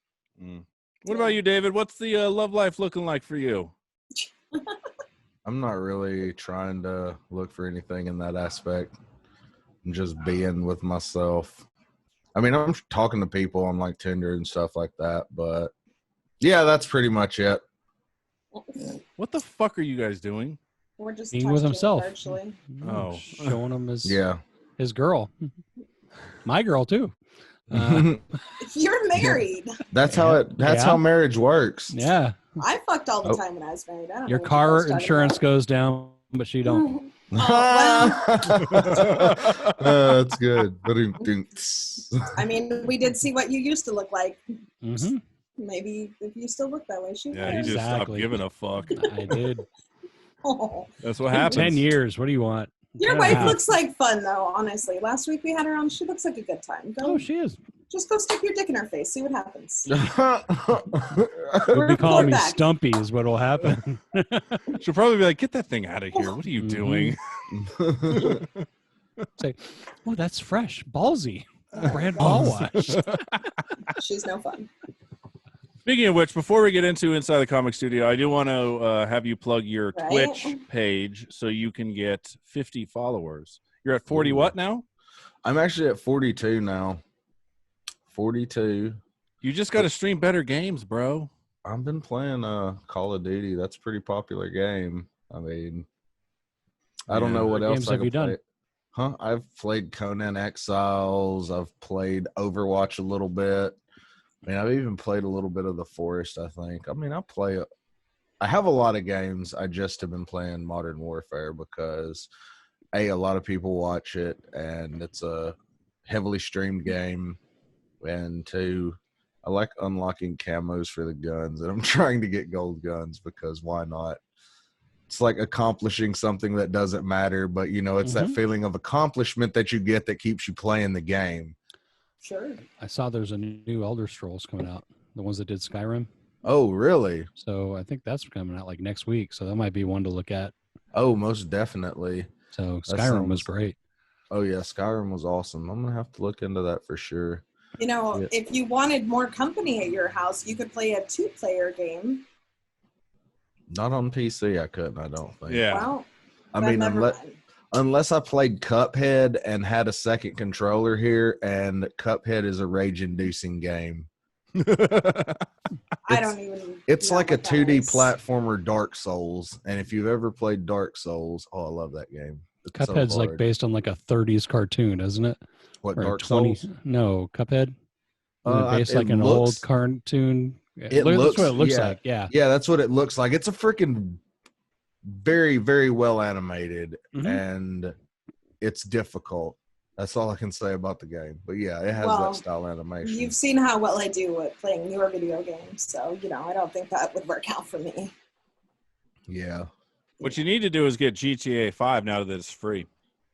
What about you, David? What's the love life looking like for you? I'm not really trying to look for anything in that aspect. I'm just being with myself. I mean, I'm talking to people on like Tinder and stuff like that, but yeah, that's pretty much it. What the fuck are you guys doing? We're just Being with touching himself. virtually. Oh. Showing him his Yeah. girl. My girl too. You're married. That's how marriage works. Yeah. I fucked all the time when I was married. I don't Your know what car you guys talking insurance about. goes down, but she don't. That's good. I mean, we did see what you used to look like. Mm-hmm. Maybe if you still look that way, she Yeah, he would. just stopped Exactly. giving a fuck. I did. Oh. That's what happens. 10 years. What do you want? Your 10 and a wife half. looks like fun, though, honestly. Last week we had her on. She looks like a good time. Go, Oh, she is. just go stick your dick in her face. See what happens. You'll be calling me back. Stumpy is what will happen. She'll probably be like, get that thing out of here. What are you doing? Say, oh, that's fresh. Ballsy. Brand ball wash. She's no fun. Speaking of which, before we get into Inside the Comic Studio, I do want to have you plug your Right. Twitch page so you can get 50 followers. You're at 40 what now? I'm actually at 42 now. 42. You just got to stream better games, bro. I've been playing Call of Duty. That's a pretty popular game. I mean, I don't know what What else games I have can you done? play. Huh? I've played Conan Exiles. I've played Overwatch a little bit. I mean, I've even played a little bit of The Forest, I think. I mean, I have a lot of games. I just have been playing Modern Warfare because, A, a lot of people watch it, and it's a heavily streamed game. And 2, I like unlocking camos for the guns, and I'm trying to get gold guns because why not? It's like accomplishing something that doesn't matter, but, it's that feeling of accomplishment that you get that keeps you playing the game. Sure. I saw there's a new Elder Scrolls coming out. The ones that did Skyrim. Oh, really? So I think that's coming out like next week. So that might be one to look at. Oh, most definitely. So That Skyrim was sounds- great. Oh, yeah, Skyrim was awesome. I'm going to have to look into that for sure. Yeah. If you wanted more company at your house, you could play a 2-player game. Not on PC, I couldn't, I don't think. Yeah. Well, I then mean, never mind. unless I played Cuphead and had a second controller here, and Cuphead is a rage-inducing game. I don't even. It's know like a what that 2D is. platformer Dark Souls, and if you've ever played Dark Souls, I love that game. It's so Cuphead's like hard. based on like a 30s cartoon, isn't it? What, Or Dark 20 Souls? No, Cuphead. Isn't it based It like an old looks- cartoon. It That's looks- what it looks yeah. like. Yeah. Yeah, that's what it looks like. It's a freaking very, very well animated, Mhm. and it's difficult. That's all I can say about the game. But yeah, it has Well, that style animation. You've seen how well I do at playing newer video games, so I don't think that would work out for me. Yeah, What you need to do is get GTA 5 now that it's free.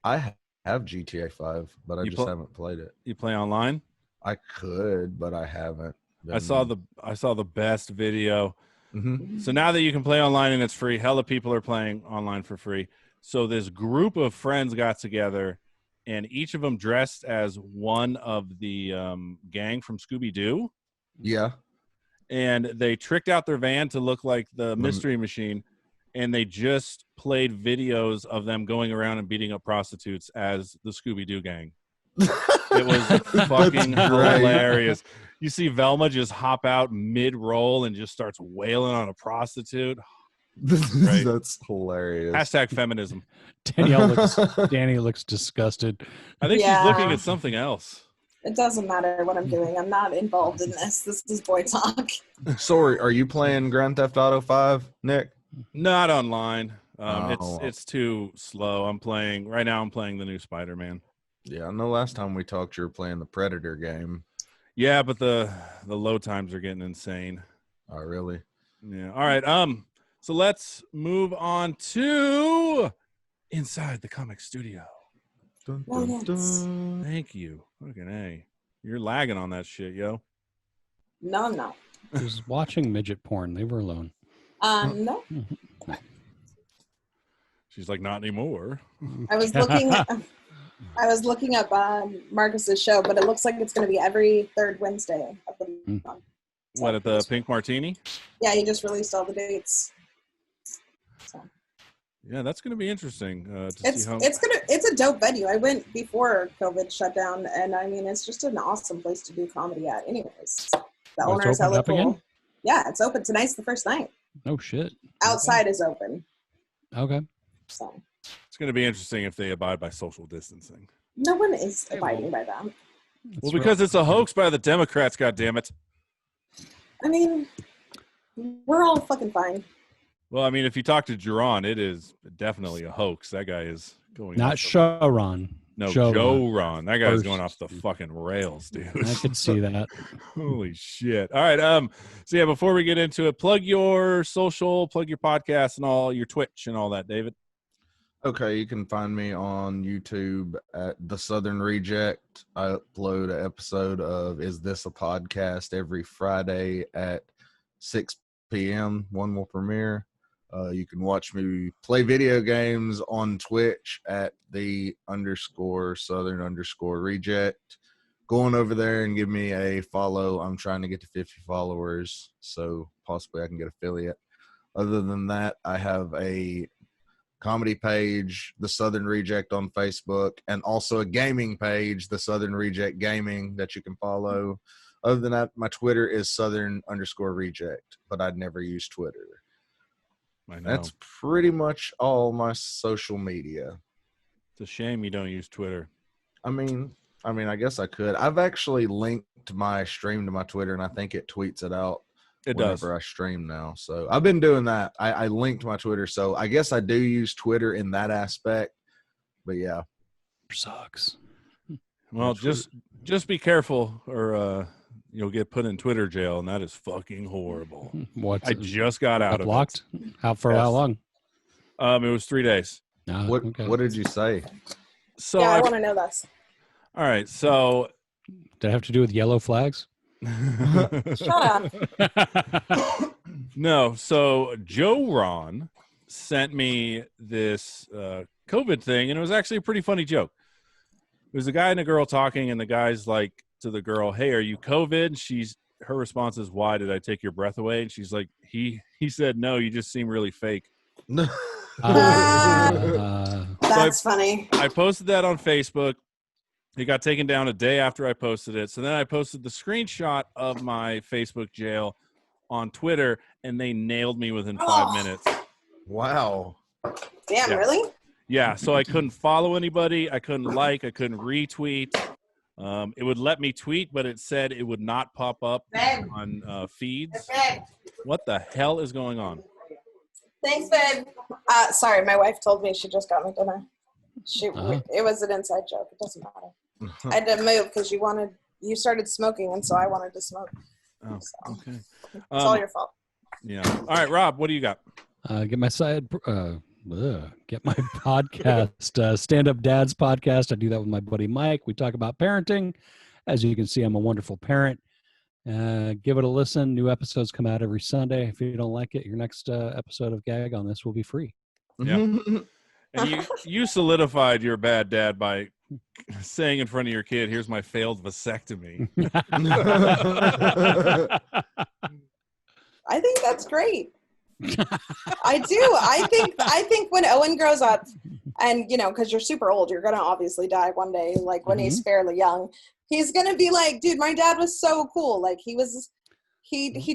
I have GTA 5, but I You just pl- haven't played it. You play online? I could, but I haven't. I saw the best video. Mhm. So now that you can play online and it's free, hella people are playing online for free. So this group of friends got together, and each of them dressed as one of the gang from Scooby-Doo, Yeah. and they tricked out their van to look like the Mystery Machine, and they just played videos of them going around and beating up prostitutes as the Scooby-Doo gang. It was fucking That's great. hilarious. You see Velma just hop out mid-roll and just starts wailing on a prostitute. Right. That's hilarious. Hashtag feminism. Danny looks disgusted. I think Yeah. she's looking at something else. It doesn't matter what I'm doing. I'm not involved in this. This is boy talk. Sorry, are you playing Grand Theft Auto 5, Nick? Not online. Oh. It's too slow. I'm playing the new Spider-Man. Yeah, I know last time we talked you were playing the Predator game. Yeah, but the load times are getting insane. Oh, really? Yeah. All right. So let's move on to Inside the Comic Studio. Dun, Oh, dun, yes. dun. Thank you. Fucking A. You're lagging on that shit, yo. No, I'm not. I was watching midget porn. Leave her alone. No. She's like, not anymore. I was looking up Marcus's show, but it looks like it's going to be every third Wednesday of the month. What, at the Pink Martini? Yeah, he just released all the dates. So. Yeah, that's going to be interesting to It's see how. it's a dope venue. I went before COVID shut down, and I mean it's just an awesome place to do comedy at. Anyways, the Oh, it's owner is opened hella up cool. again? Yeah, it's open. Tonight's the first night. Oh shit. Outside is open. Okay. So It's going to be interesting if they abide by social distancing. no one is abiding by that. Well, because it's a hoax by the Democrats, goddammit. I mean, we're all fucking fine. Well, I mean, if you talk to Jerron, it is definitely a hoax. That guy is going Not off the- Sharon. No, Joe Joe Ron. That guy's First. going off the fucking rails, dude. I could see that. Holy shit. All right. So yeah, before we get into it, plug your social, plug your podcast and all your Twitch and all that, David. Okay, you can find me on YouTube at The Southern Reject. I upload an episode of Is This a Podcast every Friday at 6 p.m. One will premiere. You can watch me play video games on Twitch at _Southern_Reject. Go on over there and give me a follow. I'm trying to get to 50 followers, so possibly I can get affiliate. Other than that, I have a comedy page, The Southern Reject on Facebook, and also a gaming page, The Southern Reject Gaming, that you can follow. Other than that, my Twitter is Southern_Reject, but I'd never use Twitter. I know. That's pretty much all my social media. It's a shame you don't use Twitter. I mean, I guess I could. I've actually linked my stream to my Twitter, and I think it tweets it out. It does. Whenever I stream now. So I've been doing that. I linked my Twitter. So I guess I do use Twitter in that aspect. But yeah. Sucks. Well, just be careful or you'll get put in Twitter jail, and that is fucking horrible. What's I just got out of blocked? How for Yes. how long? it. It was 3 days. What Okay. What did you say? So Yeah, I want to know this. all right, so Did it have to do with yellow flags? Shut up. no, so Joe Ron sent me this COVID thing, and it was actually a pretty funny joke. It was a guy and a girl talking, and the guy's like to the girl, "Hey, are you COVID?" And her response is, "Why did I take your breath away?" And she's like, "He said no, you just seem really fake." That's funny. I posted that on Facebook. It got taken down a day after I posted it. So then I posted the screenshot of my Facebook jail on Twitter, and they nailed me within 5 minutes. Wow. Damn, Yeah. really? Yeah, so I couldn't follow anybody. I couldn't like. I couldn't retweet. It would let me tweet, but it said it would not pop up on feeds. What the hell is going on? Thanks, babe. Sorry, my wife told me she just got me dinner. Uh-huh. It was an inside joke. It doesn't matter. I had to move because you started smoking, and so I wanted to smoke. Oh, So, okay. it's all your fault. Yeah. All right, Rob, what do you got? Get my side Get my podcast, Stand Up Dads podcast. I do that with my buddy Mike. We talk about parenting. As you can see, I'm a wonderful parent. Give it a listen. New episodes come out every Sunday. If you don't like it, your next episode of Gag on This will be free. Yeah. And you solidified your bad dad by saying in front of your kid, "Here's my failed vasectomy." I think that's great. I do. I think when Owen grows up, and because you're super old, you're gonna obviously die one day. Like when he's fairly young, he's gonna be like, "Dude, my dad was so cool. Like he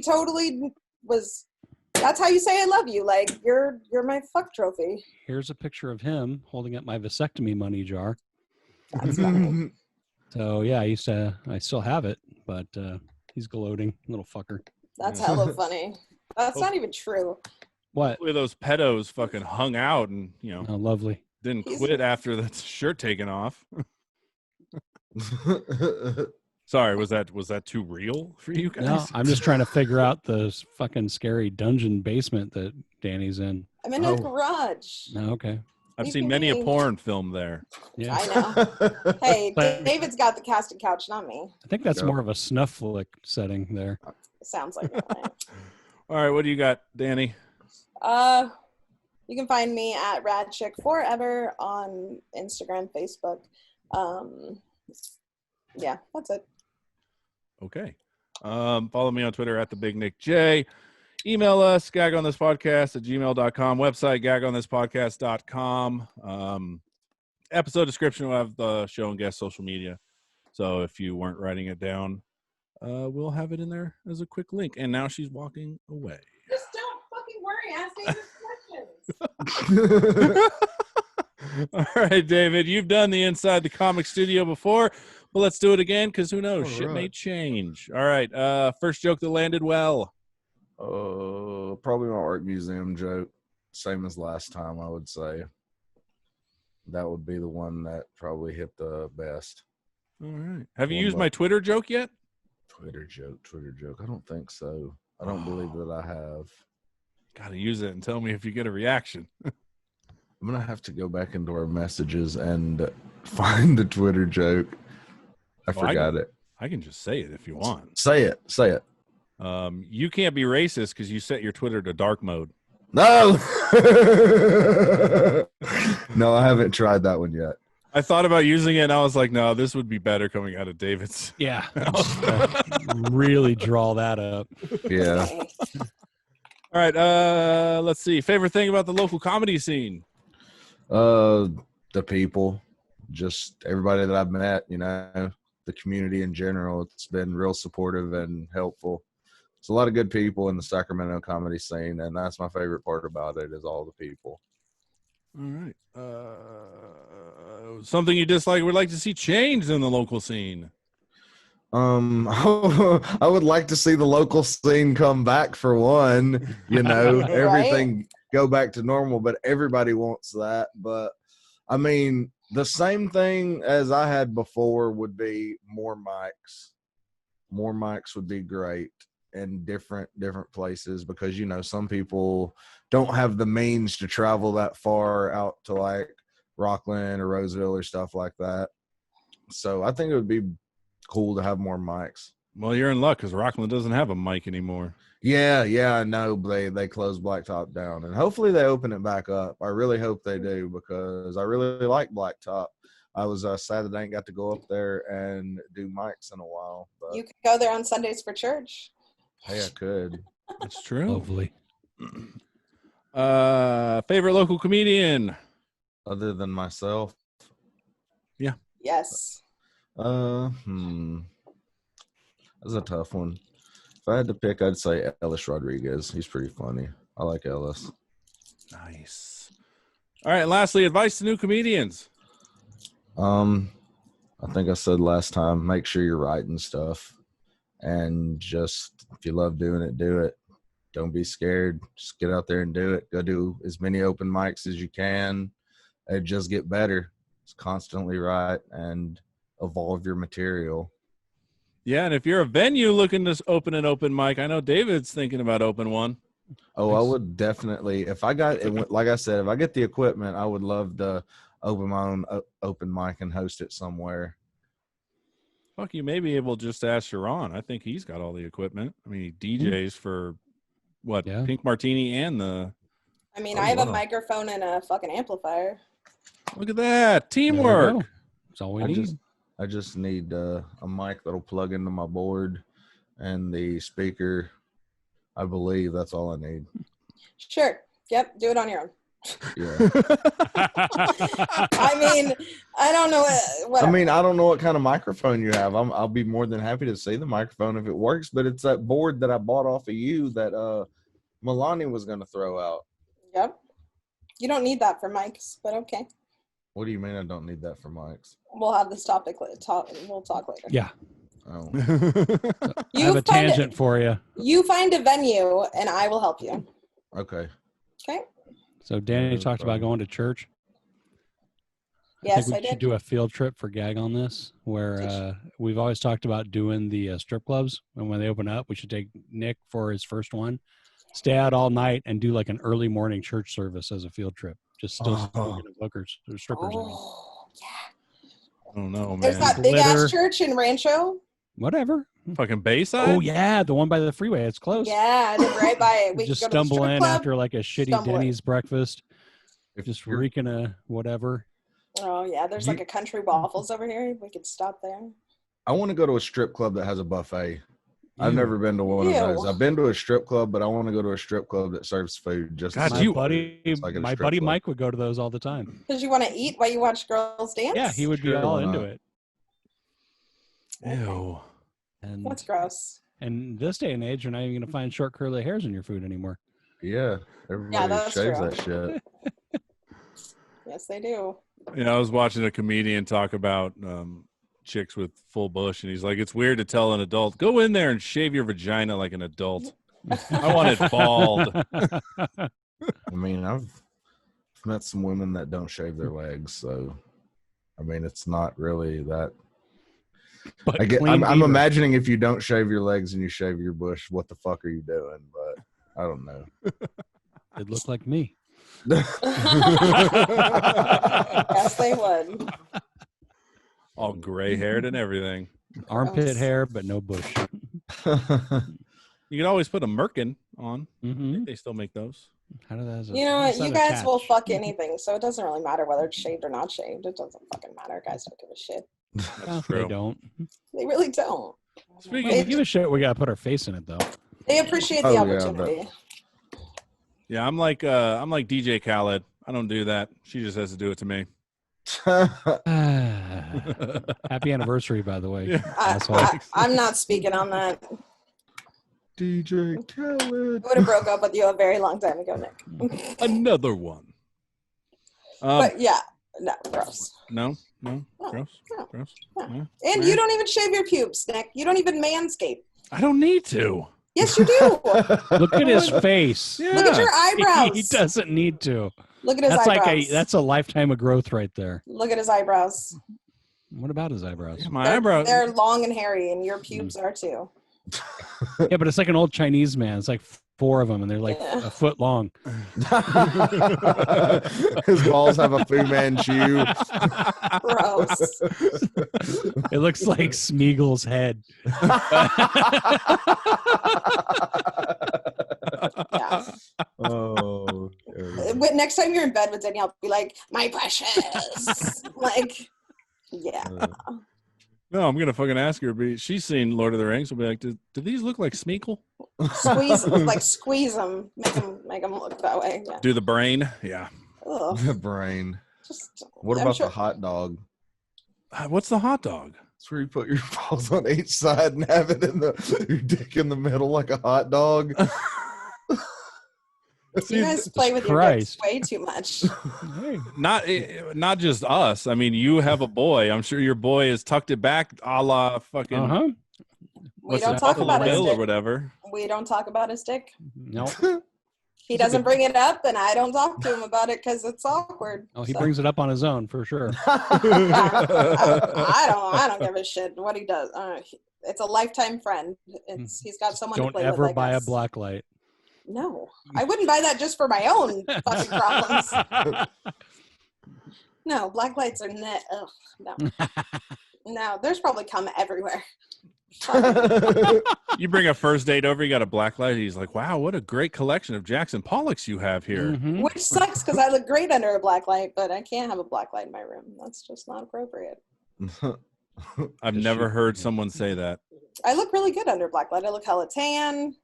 totally was." That's how you say I love you. Like you're my fuck trophy. Here's a picture of him holding up my vasectomy money jar. That's funny. So yeah, I still have it, but he's gloating, little fucker. That's hella funny. That's not even true. What? Hopefully those pedos fucking hung out and Oh, lovely. didn't quit after the shirt taken off. Sorry, was that too real for you guys? No, I'm just trying to figure out the fucking scary dungeon basement that Danny's in. I'm in a garage. Oh, okay. I've seen many a porn film there. Yeah. I know. Hey, David's got the casting couch, not me. I think that's more of a snuff flick setting there. Sounds like that. Right? All right, what do you got, Danny? You can find me at radchick4ever on Instagram, Facebook. Yeah, that's it. Okay. Follow me on Twitter at the Big Nick J. Email us, gagonthispodcast@gmail.com. Website, gagonthispodcast.com. Episode description will have the show and guest social media. So if you weren't writing it down, we'll have it in there as a quick link. And now she's walking away. Just don't fucking worry. Ask David questions. All right, David, you've done the Inside the Comic Studio before, but let's do it again because who knows? Shit may change. All right, first joke that landed well. Probably my art museum joke. Same as last time, I would say. That would be the one that probably hit the best. All right. Have you used my Twitter joke yet? Twitter joke. I don't think so. I don't believe that I have. Got to use it and tell me if you get a reaction. I'm going to have to go back into our messages and find the Twitter joke. I forgot it. I can just say it if you want. Say it. You can't be racist because you set your Twitter to dark mode. No. No, I haven't tried that one yet. I thought about using it, and I was like, no, this would be better coming out of David's. Yeah. Really draw that up. Yeah. All right. Let's see. Favorite thing about the local comedy scene? The people. Just everybody that I've met, the community in general. It's been real supportive and helpful. It's a lot of good people in the Sacramento comedy scene, and that's my favorite part about it is all the people. All right. Something you dislike would like to see changed in the local scene? I would like to see the local scene come back for one, everything go back to normal, but everybody wants that. But I mean, the same thing as I had before would be more mics. More mics would be great in different places because, some people don't have the means to travel that far out to like Rockland or Roseville or stuff like that. So I think it would be cool to have more mics. Well, you're in luck because Rockland doesn't have a mic anymore. Yeah, I know. They closed Blacktop down, and hopefully they open it back up. I really hope they do because I really like Blacktop. I was sad that I ain't got to go up there and do mics in a while. But You could go there on Sundays for church. hey, I could. That's true. Lovely. Favorite local comedian? Other than myself. Yes. That's a tough one. If I had to pick, I'd say Ellis Rodriguez. He's pretty funny. I like Ellis. Nice. All right. And lastly, advice to new comedians. I think I said last time, make sure you're writing stuff. And just, if you love doing it, do it. Don't be scared. Just get out there and do it. Go do as many open mics as you can. And just get better. Just constantly write and evolve your material. Yeah, and if you're a venue looking to open an open mic, I know David's thinking about open one. Oh, I would definitely. If I got it, like I said, if I get the equipment, I would love to open my own open mic and host it somewhere. Fuck, you may be able just to ask Sharon. I think he's got all the equipment. I mean, he DJs for what? Yeah. Pink Martini and the. I mean, Oh, I have a wow. microphone and a fucking amplifier. Look at that There we teamwork. go. That's all we need. I just need a mic that'll plug into my board and the speaker. I believe that's all I need. Sure. Yep. Do it on your own. Yeah. I mean, I don't know what. I mean, I don't know what kind of microphone you have. I'll be more than happy to see the microphone if it works, but it's that board that I bought off of you that Milani was going to throw out. Yep. You don't need that for mics, but okay. What do you mean I don't need that for mics? We'll have this topic. We'll talk later. Yeah. Oh. I have a tangent for you. You find a venue, and I will help you. Okay. Okay. So Danny No talked about problem. going to church. Yes, I I think we should did. do a field trip for Gag on this, where we've always talked about doing the strip clubs, and when they open up, we should take Nick for his first one, stay out all night, and do like an early morning church service as a field trip. Just still smoking of hookers or strippers. I mean. Oh, yeah. I don't know, man. There's that big Glitter. ass church in Rancho. Whatever. Fucking Bayside. Oh yeah, the one by the freeway. It's close. Yeah, I live right by it. We Just could go to the stumble strip in club. after like a shitty stumble in. Denny's breakfast, If just you're- reeking of whatever. Oh yeah, there's like a country waffles over here. We could stop there. I want to go to a strip club that has a buffet. I've Ew. never been to one of those. Ew. I've been to a strip club, but I want to go to a strip club that serves food. Just God, to My see you- buddy, it's like at a my strip buddy club. Mike would go to those all the time. Because you want to eat while you watch girls dance. Yeah, he would be Sure, all why into not? it. Ew. And That's gross. and this day and age, you're not even going to find short curly hairs in your food anymore. Yeah, everybody that's shaves true. that shit. Yes, they do. You know, I was watching a comedian talk about chicks with full bush, and he's like, "It's weird to tell an adult, go in there and shave your vagina like an adult. I want it bald." I mean, I've met some women that don't shave their legs, so I mean, it's not really that. But I get. clean I'm beaver. imagining if you don't shave your legs and you shave your bush, what the fuck are you doing? But I don't know. It looked like me. Yes, they would. All gray haired and everything. Armpit Gross. hair, but no bush. You can always put a merkin on. Mm-hmm. They still make those. How did that? You know what? how's You that guys will attach? fuck anything, so it doesn't really matter whether it's shaved or not shaved. It doesn't fucking matter. Guys don't give a shit. That's No, true. they don't. They really don't. Speaking Well, of, give a shit. We gotta put our face in it though. They appreciate Oh, the yeah, opportunity. yeah, I'm like DJ Khaled. I don't do that. She just has to do it to me. Happy anniversary, by the way. Yeah. Asshole. I'm not speaking on that. DJ I Khaled. would have broke up with you a very long time ago, Nick. Another one. But yeah, no, gross. No, No, gross, no, gross. no. No. And you don't even shave your pubes, Nick. You don't even manscape. I don't need to. Yes, you do. Look at his face. Yeah. Look at your eyebrows. He doesn't need to. Look at his That's eyebrows. like that's a lifetime of growth right there. Look at his eyebrows. What about his eyebrows? Yeah, my eyebrows. They're long and hairy, and your pubes are too. Yeah, but it's like an old Chinese man. It's like 4 of them, and they're like Yeah. a foot long. His balls have a Fu Manchu. Gross. It looks like Smeagol's head. Yeah. Oh. Next time you're in bed with Danielle, be like, "My precious." Like, yeah. No, I'm gonna fucking ask her. But she's seen Lord of the Rings. We'll be like, do these look like Smeagol? Squeeze them, make them look that way. Yeah. Do the brain? Yeah. Ugh. The brain. Just, What I'm about sure- the hot dog? What's the hot dog? It's where you put your balls on each side and have it in your dick in the middle like a hot dog. You guys play with your dicks Christ. way too much. Hey, Not just us. I mean, you have a boy. I'm sure your boy has tucked it back, a la fucking. uh-huh. We what's don't it, talk Buffalo about his Bill or dick. whatever. We don't talk about his dick. No. He doesn't bring it up, and I don't talk to him about it because it's awkward. Oh, he So, brings it up on his own for sure. I don't give a shit what he does. It's a lifetime friend. He's got someone to Don't play ever with. I buy a guess. black light. No, I wouldn't buy that just for my own fucking problems. No, black lights are net. Ugh, no. No, there's probably cum everywhere. You bring a first date over, you got a black light. He's like, wow, what a great collection of Jackson Pollocks you have here. Mhm. Which sucks because I look great under a black light, but I can't have a black light in my room. That's just not appropriate. I've Just never shoot. heard someone say that. I look really good under black light. I look hella tan.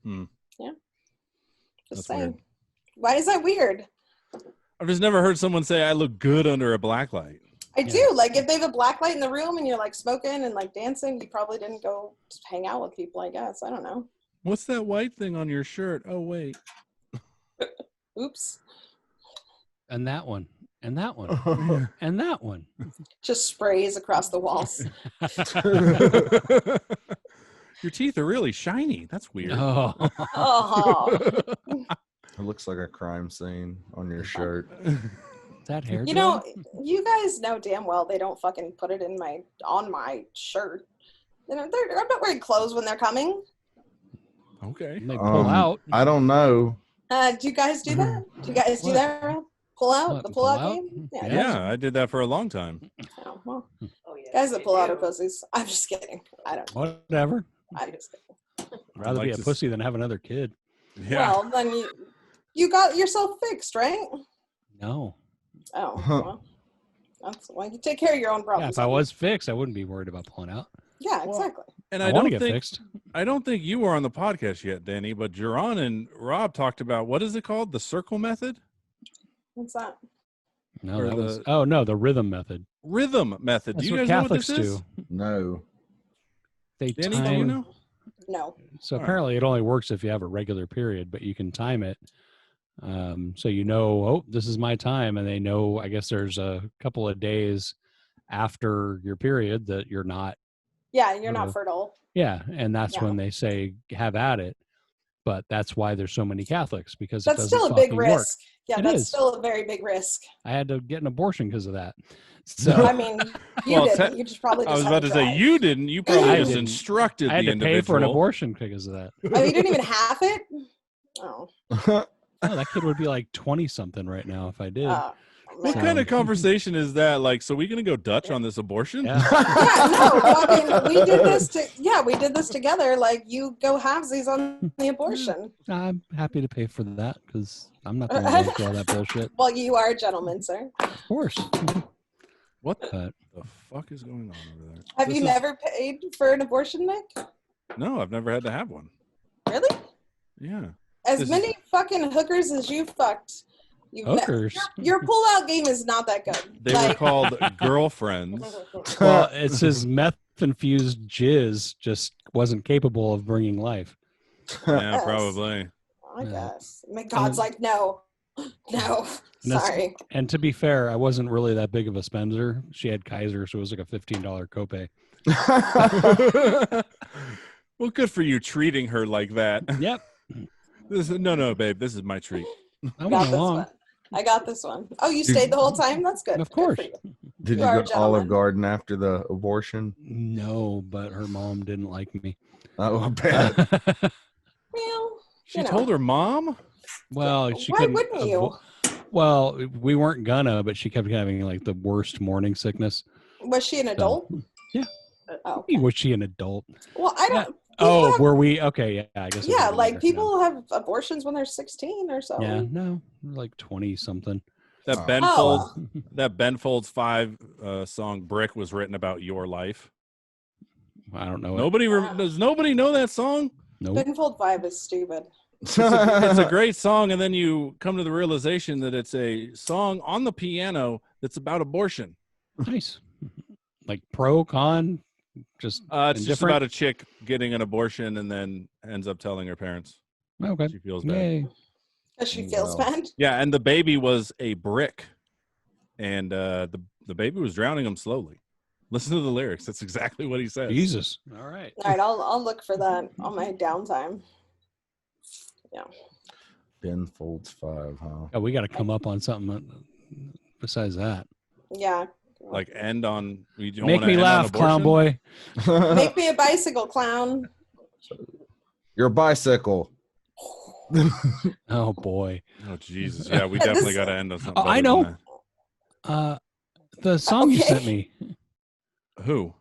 Hmm. Yeah. Just That's saying. weird. Why is that weird? I've just never heard someone say I look good under a black light. I do. Like, if they have a black light in the room and you're like smoking and like dancing, you probably didn't go to hang out with people, I guess. I don't know. What's that white thing on your shirt? Oh, wait. Oops. And that one. And that one. And that one. Just sprays across the walls. Your teeth are really shiny. That's weird. Oh. Oh. It looks like a crime scene on your shirt. That hair. You know, you guys know damn well they don't fucking put it on my shirt. I'm not wearing clothes when they're coming. Okay. They pull out. I don't know. Do you guys do that? Do you guys do What? that, Rob? Pull out? What, The pull pull out out? game? Yeah, I did that for a long time. Oh, well. Guys that pull out are pussies. I'm just kidding. I don't know. Whatever. I'm just kidding. I'd rather like be a to pussy than have another kid. Yeah. Well, then you got yourself fixed, right? No. Oh, well. That's why you take care of your own Yeah, problems. if I was fixed, I wouldn't be worried about pulling out. Yeah, exactly. And I I want to don't get think fixed. I don't think you were on the podcast yet, Danny, but Jaron and Rob talked about what is it called? The circle method? What's that? No, Or that was. the- Oh no, the rhythm method. Rhythm method. That's Do you what guys know what Catholics this is? do. No. They Danny, time. do you know? No. So All right. apparently, it only works if you have a regular period, but you can time it. So you know, oh, this is my time, and they know. I guess there's a couple of days after your period that you're not. Yeah, you're not Uh, fertile. Yeah, and that's Yeah. when they say have at it. But that's why there's so many Catholics because That's it doesn't still a big fucking risk. work. Yeah, It that's is. still a very big risk. I had to get an abortion because of that. So I mean, you Well, didn't. You just probably just I was had about to say drive. you didn't. You probably I just didn't. instructed I had the to pay for an individual. abortion because of that. Oh, you didn't even have it? Oh. Oh, that kid would be like 20 something right now if I did. What Man. kind of conversation is that? Like, so we gonna go Dutch on this abortion? Yeah. Yeah, no, I mean, we did this together. Like, you go halvesies on the abortion. I'm happy to pay for that because I'm not going to go through all that bullshit. Well, you are a gentleman, sir. Of course. What the But fuck is going on over there? Have This you is- never paid for an abortion, Nick? No, I've never had to have one. Really? Yeah. As This is- many fucking hookers as you fucked. hookers. Your pull-out game is not that good. They were called girlfriends. Well, it says meth-infused jizz just wasn't capable of bringing life. Yeah, Yes. probably. I guess. I mean, God's like, no. No. And that's- Sorry. And to be fair, I wasn't really that big of a spender. She had Kaiser, so it was like a $15 copay. Well, good for you treating her like that. Yep. No, babe. This is my treat. I Got went this along. one. I got this one. Oh, you stayed the whole time? That's good. Of Good for course. you. Did You you are go a to Olive gentleman. Garden after the abortion? No, but her mom didn't like me. Oh, I bet. Well, She told her mom? Well, she why couldn't wouldn't you? Well, we weren't gonna, but she kept having like the worst morning sickness. Was she an adult? Yeah. Oh. Was she an adult? Well, I don't. Oh, people have- were we? Okay, yeah, I guess. it yeah, doesn't like matter. people have abortions when they're 16 or so. No. Yeah, no, like 20 something. That Oh. Ben Oh. Folds, that Ben Folds 5 song "Brick" was written about your life. I don't know. Does nobody know that song? Nope. Benfold 5 is stupid. It's a great song, and then you come to the realization that it's a song on the piano that's about abortion. Nice. Like pro, con, just It's just indifferent? about a chick getting an abortion and then ends up telling her parents. Okay. She feels bad. Yay. Because she feels Wow. bad. Yeah, and the baby was a brick, and the baby was drowning him slowly. Listen to the lyrics. That's exactly what he says. Jesus. All right. All right, I'll look for that on my downtime. Ben Folds 5, huh? Oh, we got to come up on something besides that. Yeah. Like end on. You don't Make wanna me end on laugh, clown abortion? boy. Make me a bicycle clown. Your bicycle. Oh boy. Oh Jesus! Yeah, we Yeah, definitely this- got to end on something. Oh, I better than know. The song you Okay. sent me, that. Who?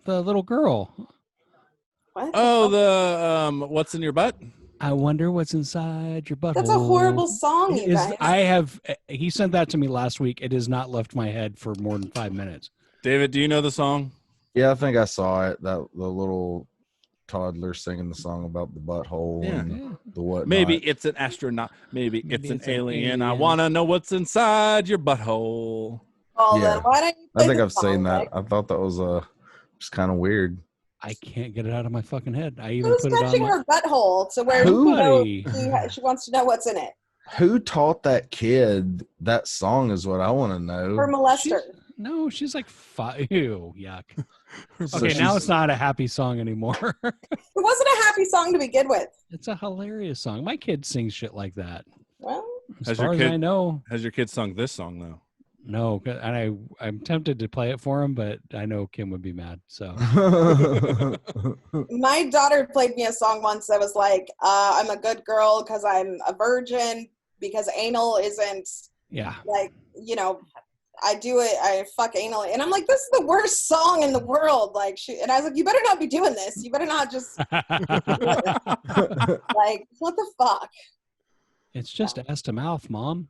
the little girl. What? Oh, the what's in your butt? I wonder what's inside your butthole. That's a horrible song, It you is, guys. I have. He sent that to me last week. It has not left my head for more than 5 minutes. David, do you know the song? Yeah, I think I saw it. That the little toddler singing the song about the butthole Yeah. and the whatnot. Maybe it's an astronaut. Maybe it's an alien. I want to know what's inside your butthole. Well, Yeah. then why don't you play I think the I've seen song, that. Nick? I thought that was just kind of weird. I can't get it out of my fucking head. I even Who's put it on. touching My, her butthole to where Who? she wants to know what's in it? Who taught that kid that song is what I want to know. Her molester. no, she's like 5. Ew, yuck. So Okay, now she's- it's not a happy song anymore. It wasn't a happy song to begin with. It's a hilarious song. My kid sings shit like that. Well, As Has far your as kid- I know, Has your kid sung this song though? no. And I'm tempted to play it for him, but I know Kim would be mad. So my daughter played me a song once that was like, I'm a good girl because I'm a virgin, because anal isn't yeah. like, you know, I fuck anal. And I'm like, this is the worst song in the world. Like, and I was like, you better not be doing this. You better not just, like, what the fuck? It's just ass to mouth, Mom.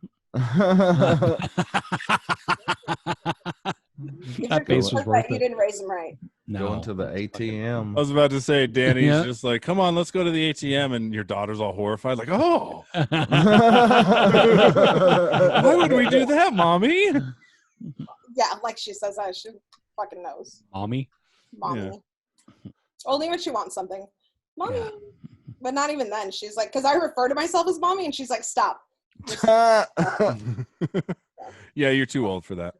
That face was worth You it. didn't raise him right. No. Going to the I ATM. was about to say, Danny's Yeah. just like, come on, let's go to the ATM, and your daughter's all horrified, like, oh, why would we do that, mommy? Yeah, like she says, she fucking knows. Mommy? Mommy. Yeah. Only when she wants something. Mommy. Yeah. But not even then. She's like, because I refer to myself as mommy, and she's like, stop. Yeah, you're too old for that.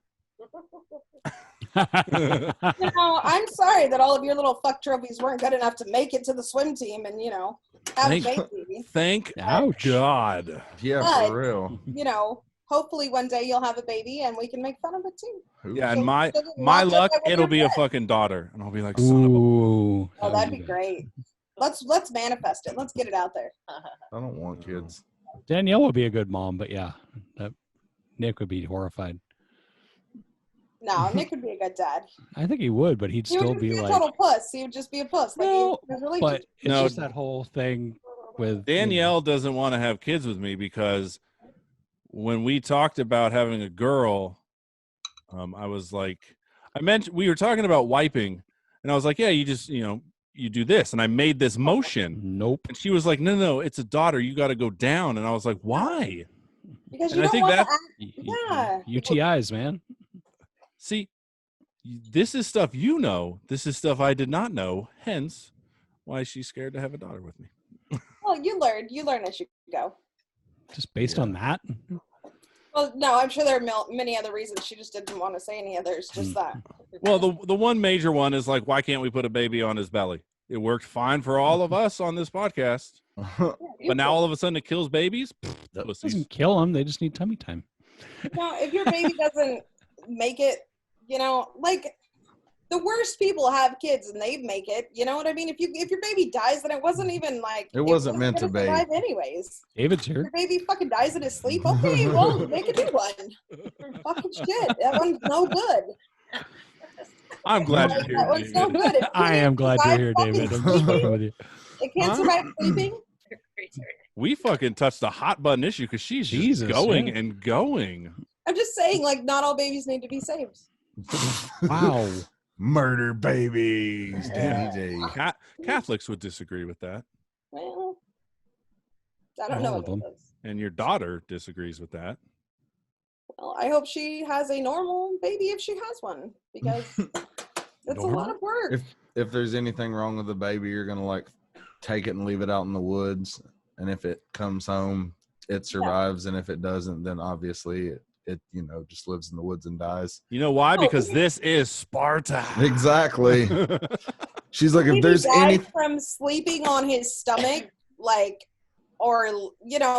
You know, I'm sorry that all of your little fuck trophies weren't good enough to make it to the swim team and, you know, have a baby. Thank Ouch. God. Yeah, But- for real. You know, hopefully one day you'll have a baby and we can make fun of it too. Yeah, and So- my so that my not just luck, like when it'll you're be a dead. fucking daughter, and I'll be like, son of a. Ooh. Oh, that'd be good. great. Let's manifest it. Let's get it out there. I don't want kids. Danielle would be a good mom, but yeah, Nick would be horrified. No, Nick would be a good dad. I think he would, but he'd He would still just be be a like, total puss. He would just be a puss. Like No, he was really but it's No. just that whole thing with Danielle doesn't want to have kids with me because when we talked about having a girl, I was like, we were talking about wiping, and I was like, yeah, you just, you do this, and I made this motion, Nope. and she was like, no, it's a daughter, you got to go down, and I was like, why? because And you I don't think want to that- act. Yeah. UTIs, man. See, this is stuff you know. This is stuff I did not know. Hence, why she's scared to have a daughter with me. Well, you learn as you go. Just based on that. Well, no, I'm sure there are many other reasons. She just didn't want to say any others. Just that. Well, the one major one is like, why can't we put a baby on his belly? It worked fine for all of us on this podcast, but now all of a sudden it kills babies. That Pussies. doesn't kill them. They just need tummy time. No, if your baby doesn't make it, like the worst people have kids and they make it. You know what I mean? If your baby dies, then it wasn't even like It wasn't meant to gonna be. survive anyways. David's Your here. baby fucking dies in his sleep. Okay, well, make a new one. Fucking shit, that one's no good. I'm glad Like, you're that here. one's no David. good. If I am glad you're here, fucking David. I'm just fucking with you. It can't survive sleeping. We fucking touched a hot button issue because she's just Jesus, going yeah. and going. I'm just saying, like, not all babies need to be saved. Wow. Murder babies. Yeah. Danny J. Catholics would disagree with that, Well, I don't know All what of that them. is. and your daughter disagrees with that. Well, I hope she has a normal baby if she has one, because it's a lot of work. If there's anything wrong with the baby, you're gonna like take it and leave it out in the woods, and if it comes home, it survives, and if it doesn't, then obviously it just lives in the woods and dies. You know why? Oh, Because this is Sparta. Exactly. She's like, Maybe if there's died any, from sleeping on his stomach, like, or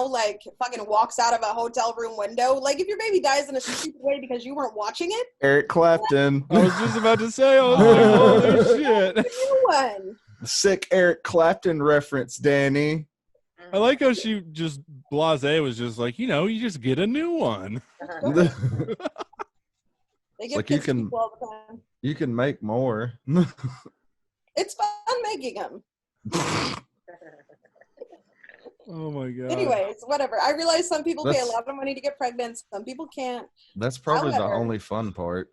like fucking walks out of a hotel room window. Like, if your baby dies in a stupid way because you weren't watching it, Eric Clapton, I was just about to say, I was like, holy shit. new one. sick Eric Clapton reference, Danny. I like how she just blasé was just like, you know, you just get a new one. They It's give like you kids can- people all the time. You can make more. It's fun making them. Oh my god. Anyways, whatever. I realize some people pay a That's- lot of money to get pregnant. Some people can't. That's probably the However- only fun part.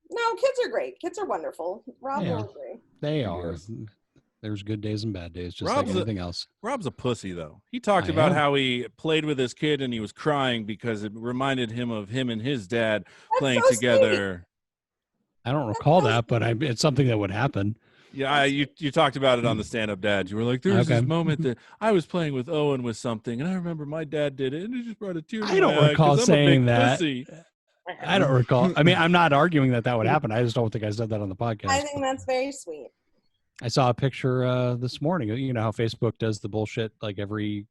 No, kids are great. Kids are wonderful. Rob They will are. agree. They are. Yes. There's good days and bad days, just Rob's like a- anything else. Rob's a pussy though. He talked I about am. how he played with his kid and he was crying because it reminded him of him and his dad playing so together. I don't recall that, but it's something that would happen. Yeah, you talked about it on the stand-up dad. You were like, there was this Okay. moment that I was playing with Owen with something, and I remember my dad did it, and it just brought a tear to I don't my eye recall 'cause I'm a big saying that. pussy. I don't recall. I mean, I'm not arguing that would happen. I just don't think I said that on the podcast. I think that's very sweet. I saw a picture this morning. You know how Facebook does the bullshit like every,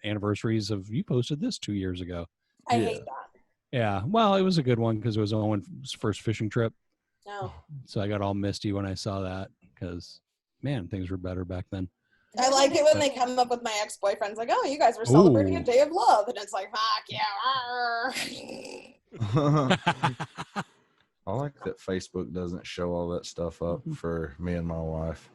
anniversaries of you posted this 2 years ago. I Yeah. hate that. Yeah. Well, it was a good one because it was Owen's first fishing trip. No. So I got all misty when I saw that because, man, things were better back then. I like it when they come up with my ex-boyfriends like, oh, you guys were celebrating Ooh. a day of love. And it's like, fuck yeah. I like that Facebook doesn't show all that stuff up for me and my wife.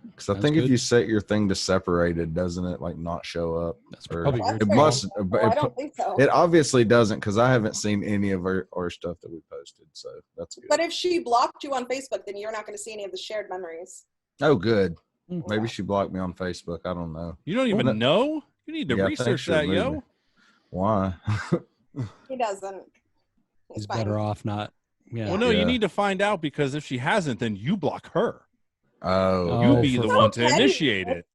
Because I That's think if good. you set your thing to separated, doesn't it like not show up? That's Or- probably That's It fair. must. Well, I don't think so. It obviously doesn't because I haven't seen any of our stuff that we posted. So that's good. But if she blocked you on Facebook, then you're not going to see any of the shared memories. Oh, good. Hmm. Maybe she blocked me on Facebook. I don't know. You don't even Well, know? You need to Yeah, I think research she that, removed yo. me. Why? He doesn't. he's fine. better off not. Yeah. Well, no, Yeah. you need to find out because if she hasn't, then you block her. Oh, You Oh, be the for one to fuck's sake. initiate it.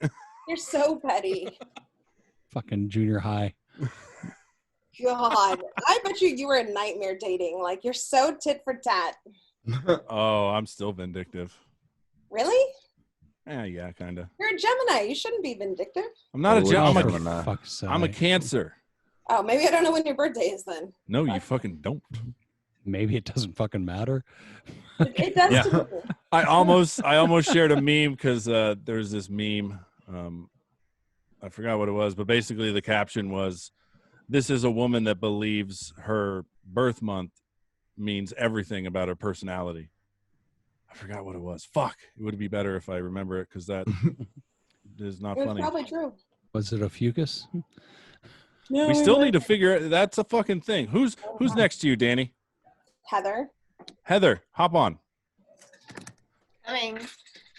You're so petty. Fucking junior high. God. I bet you were a nightmare dating. Like, you're so tit for tat. Oh, I'm still vindictive. Really? Yeah, kind of. You're a Gemini. You shouldn't be vindictive. I'm not Oh, a Gem- well, I'm a Gemini. Fuck's sake. I'm a Cancer. Oh, maybe I don't know when your birthday is then. No, you fucking don't. Maybe it doesn't fucking matter. It does Yeah. to me. I almost shared a meme because there's this meme. I forgot what it was, but basically the caption was, "This is a woman that believes her birth month means everything about her personality." I forgot what it was. Fuck. It would be better if I remember it because that is not It was funny. probably true. Was it a fucus? No, We still need to figure it. That's a fucking thing. Who's next to you, Danny? Heather. Heather, hop on. Coming.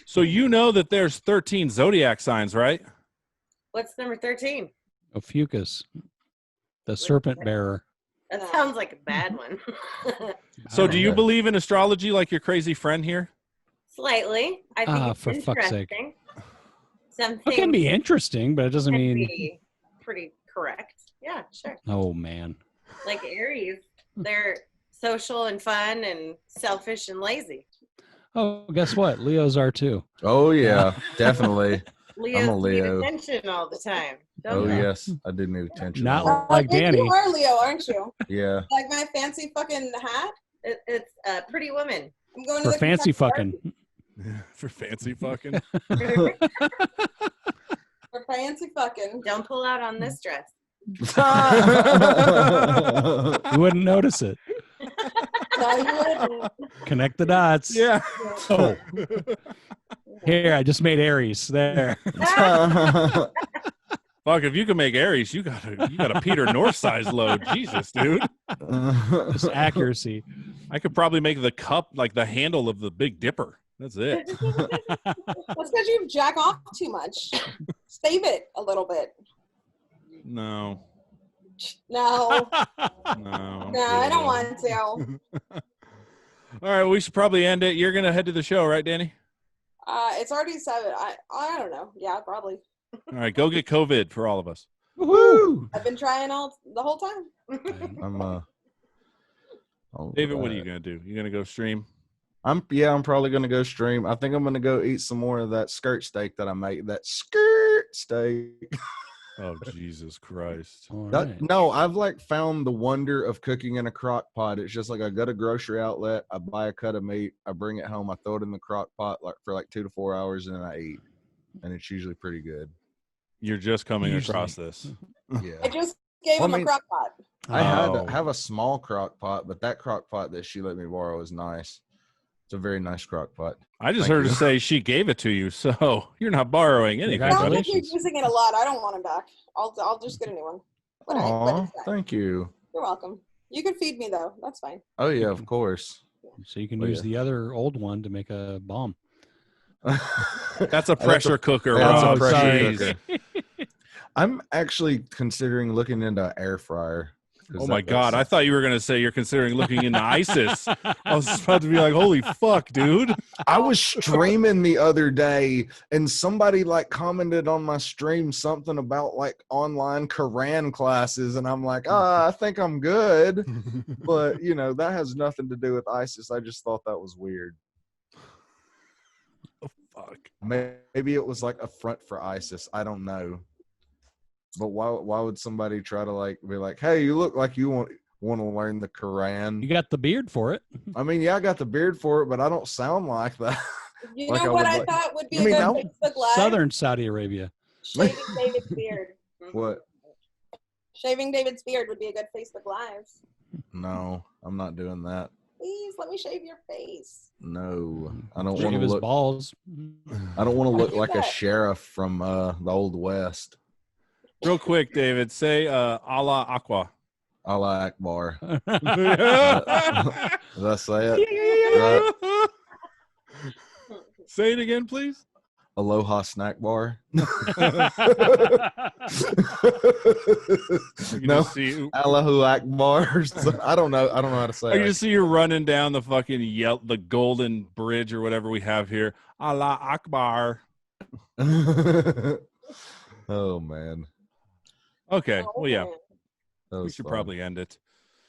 So you know that there's 13 zodiac signs, right? What's number 13? A fucus. The serpent bearer. That No. sounds like a bad one. So do you Okay. believe in astrology like your crazy friend here? Slightly. I think it's for fuck's sake. interesting. Something It can be interesting, but it doesn't can mean. be pretty correct. Yeah, sure. Oh man. Like Aries, they're social and fun and selfish and lazy. Oh, guess what? Leos are too. Oh yeah, definitely. Leos need Leo. attention all the time. Oh Don't they? yes, I do need attention. Not all like Nick, Danny. You are Leo, aren't you? Yeah. Like my fancy fucking hat. It's a pretty woman. I'm going to For the fancy Kentucky fucking. For fancy fucking. Derby for fancy fucking. Don't pull out on this dress. You wouldn't notice it. No, you wouldn't. Connect the dots. Yeah. Oh, here, I just made Aries. There. Fuck, if you can make Aries, you got a Peter North size load. Jesus, dude. Just accuracy. I could probably make the cup like the handle of the Big Dipper. That's it. That's because you jack off too much. Save it a little bit. No. No, No. no, I don't want to. All right, we should probably end it. You're gonna head to the show, right, Danny? It's already 7. I don't know. Yeah, probably. All right, go get COVID for all of us. Woo! I've been trying the whole time. I'm David, what are you gonna do? You gonna go stream? I'm probably gonna go stream. I think I'm gonna go eat some more of that skirt steak that I make. That skirt steak. Oh, Jesus Christ. All That- right. No, I've like found the wonder of cooking in a crock pot. It's just like I go to grocery outlet, I buy a cut of meat, I bring it home, I throw it in the crock pot like for like 2 to 4 hours, and then I eat. And it's usually pretty good. You're just coming Usually. across this. Yeah. I just gave Well, him I a mean- crock pot. I Oh. have a small crock pot, but that crock pot that she let me borrow is nice. It's a very nice crock pot. I just Thank heard you. her say she gave it to you, so you're not borrowing anything. Sounds buddy. like you're using it a lot. I don't want him back. I'll just get a new one. But Aw, it's fine. thank you. You're welcome. You can feed me though. That's fine. Oh yeah, of course. So you can Oh, use yeah. the other old one to make a bomb. That's a pressure cooker. That's a Rob. pressure Jeez. cooker. I'm actually considering looking into air fryer. 'cause Oh my that God! I sound- thought you were gonna say you're considering looking into ISIS. I was about to be like, "Holy fuck, dude!" I was streaming the other day and somebody like commented on my stream something about like online Quran classes, and I'm like, I think I'm good. But you know, that has nothing to do with ISIS. I just thought that was weird. Fuck. Maybe it was like a front for ISIS. I don't know. But why would somebody try to like be like, hey, you look like you want to learn the Quran? You got the beard for it. I mean, yeah, I got the beard for it, but I don't sound like that. You Like know I what would I like- thought would be I a mean, good no. Facebook Live? Southern Saudi Arabia. Shaving David's beard. What? Shaving David's beard would be a good Facebook Live. No, I'm not doing that. Please let me shave your face. No, I don't want Shave to his look. balls. I don't want to look do like a that. sheriff from the old west. Real quick, David, say Allah Aqua. Allah Akbar. say Did I say it? Right. it again, please. Aloha snack bar. You can No, just see, Allahu Akbar. I don't know. I don't know how to say I can it. just see you running down the fucking the Golden Bridge or whatever we have here. Allah Akbar. Oh man, Okay, Oh, well, yeah, man. that we was should fun. probably end it.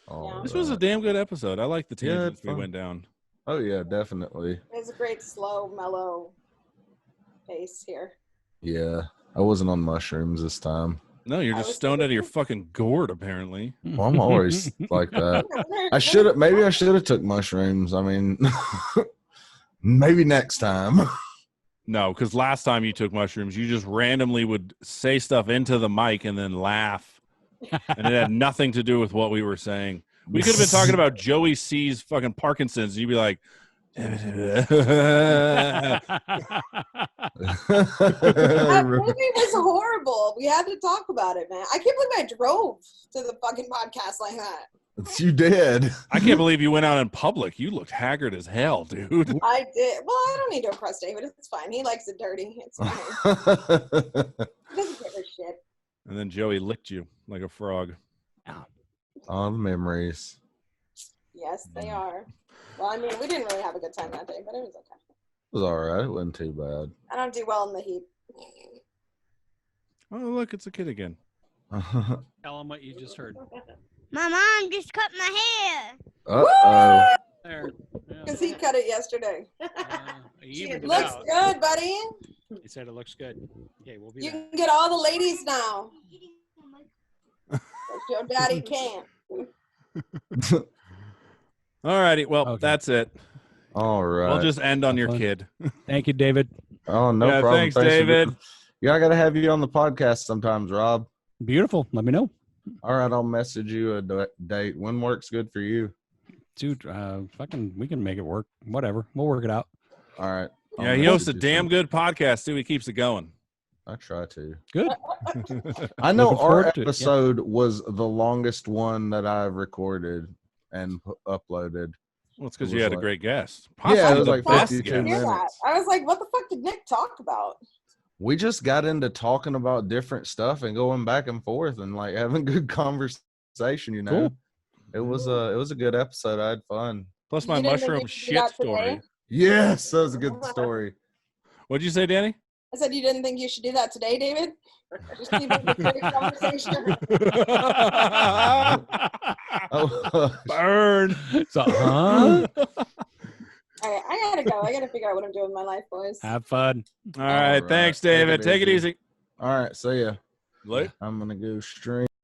All This was a right. damn good episode. I like the Yeah, tangents it's we fun. went down. Oh yeah, definitely. It was a great, slow, mellow pace here. Yeah, I wasn't on mushrooms this time. No, you're I just was stoned out of thinking- your fucking gourd, apparently. Well, I'm always like that. I should have. Maybe I should have took mushrooms. I mean, maybe next time. No, because last time you took mushrooms, you just randomly would say stuff into the mic and then laugh. And it had nothing to do with what we were saying. We could have been talking about Joey C's fucking Parkinson's, and you'd be like, That movie was horrible. We had to talk about it, man. I can't believe I drove to the fucking podcast like that. You did. I can't believe you went out in public. You looked haggard as hell, dude. I did. Well, I don't need to impress David. It's fine. He likes it dirty. It's fine. He doesn't give a shit. And then Joey licked you like a frog. All the memories. Yes, they are. Well, I mean, we didn't really have a good time that day, but it was okay. It was all right. It wasn't too bad. I don't do well in the heat. Oh, look, it's a kid again. Tell him what you just heard. My mom just cut my hair. Uh-oh. There. Because he cut it yesterday. He evened it Looks out. good, buddy. He said it looks good. Okay, we'll be You back. can get all the ladies now. But your daddy can't. All righty. Well, Okay. that's it. All right. We'll just end on Have your fun. kid. Thank you, David. Oh, no Yeah, problem. thanks, for David. doing- Yeah, I got to have you on the podcast sometimes, Rob. Beautiful. Let me know. All right, I'll message you a date. When works good for you? Dude, we can make it work. Whatever. We'll work it out. All right. I'll Yeah, he hosts a message you damn some- good podcast, too. He keeps it going. I try to. Good. I know Looking our forward to it, yeah. episode was the longest one that I've recorded and uploaded. Well, it's because It you was had a like- great guest. Yeah, it Possibly was the like best 52 guest. Hear that. minutes. I was like, what the fuck did Nick talk about? We just got into talking about different stuff and going back and forth and like having good conversation, you know. Cool. It was a good episode. I had fun. Plus my You didn't think mushroom you should do shit that story. today? Yes, that was a good story. What'd you say, Danny? I said, you didn't think you should do that today, David? Just keep it a great conversation. Oh, Burn. So, huh? All right, I gotta go. I gotta figure out what I'm doing with my life, boys. Have fun. All right. right. Thanks, Take it David. Take it easy. easy. all right, see ya. Late. I'm gonna go stream.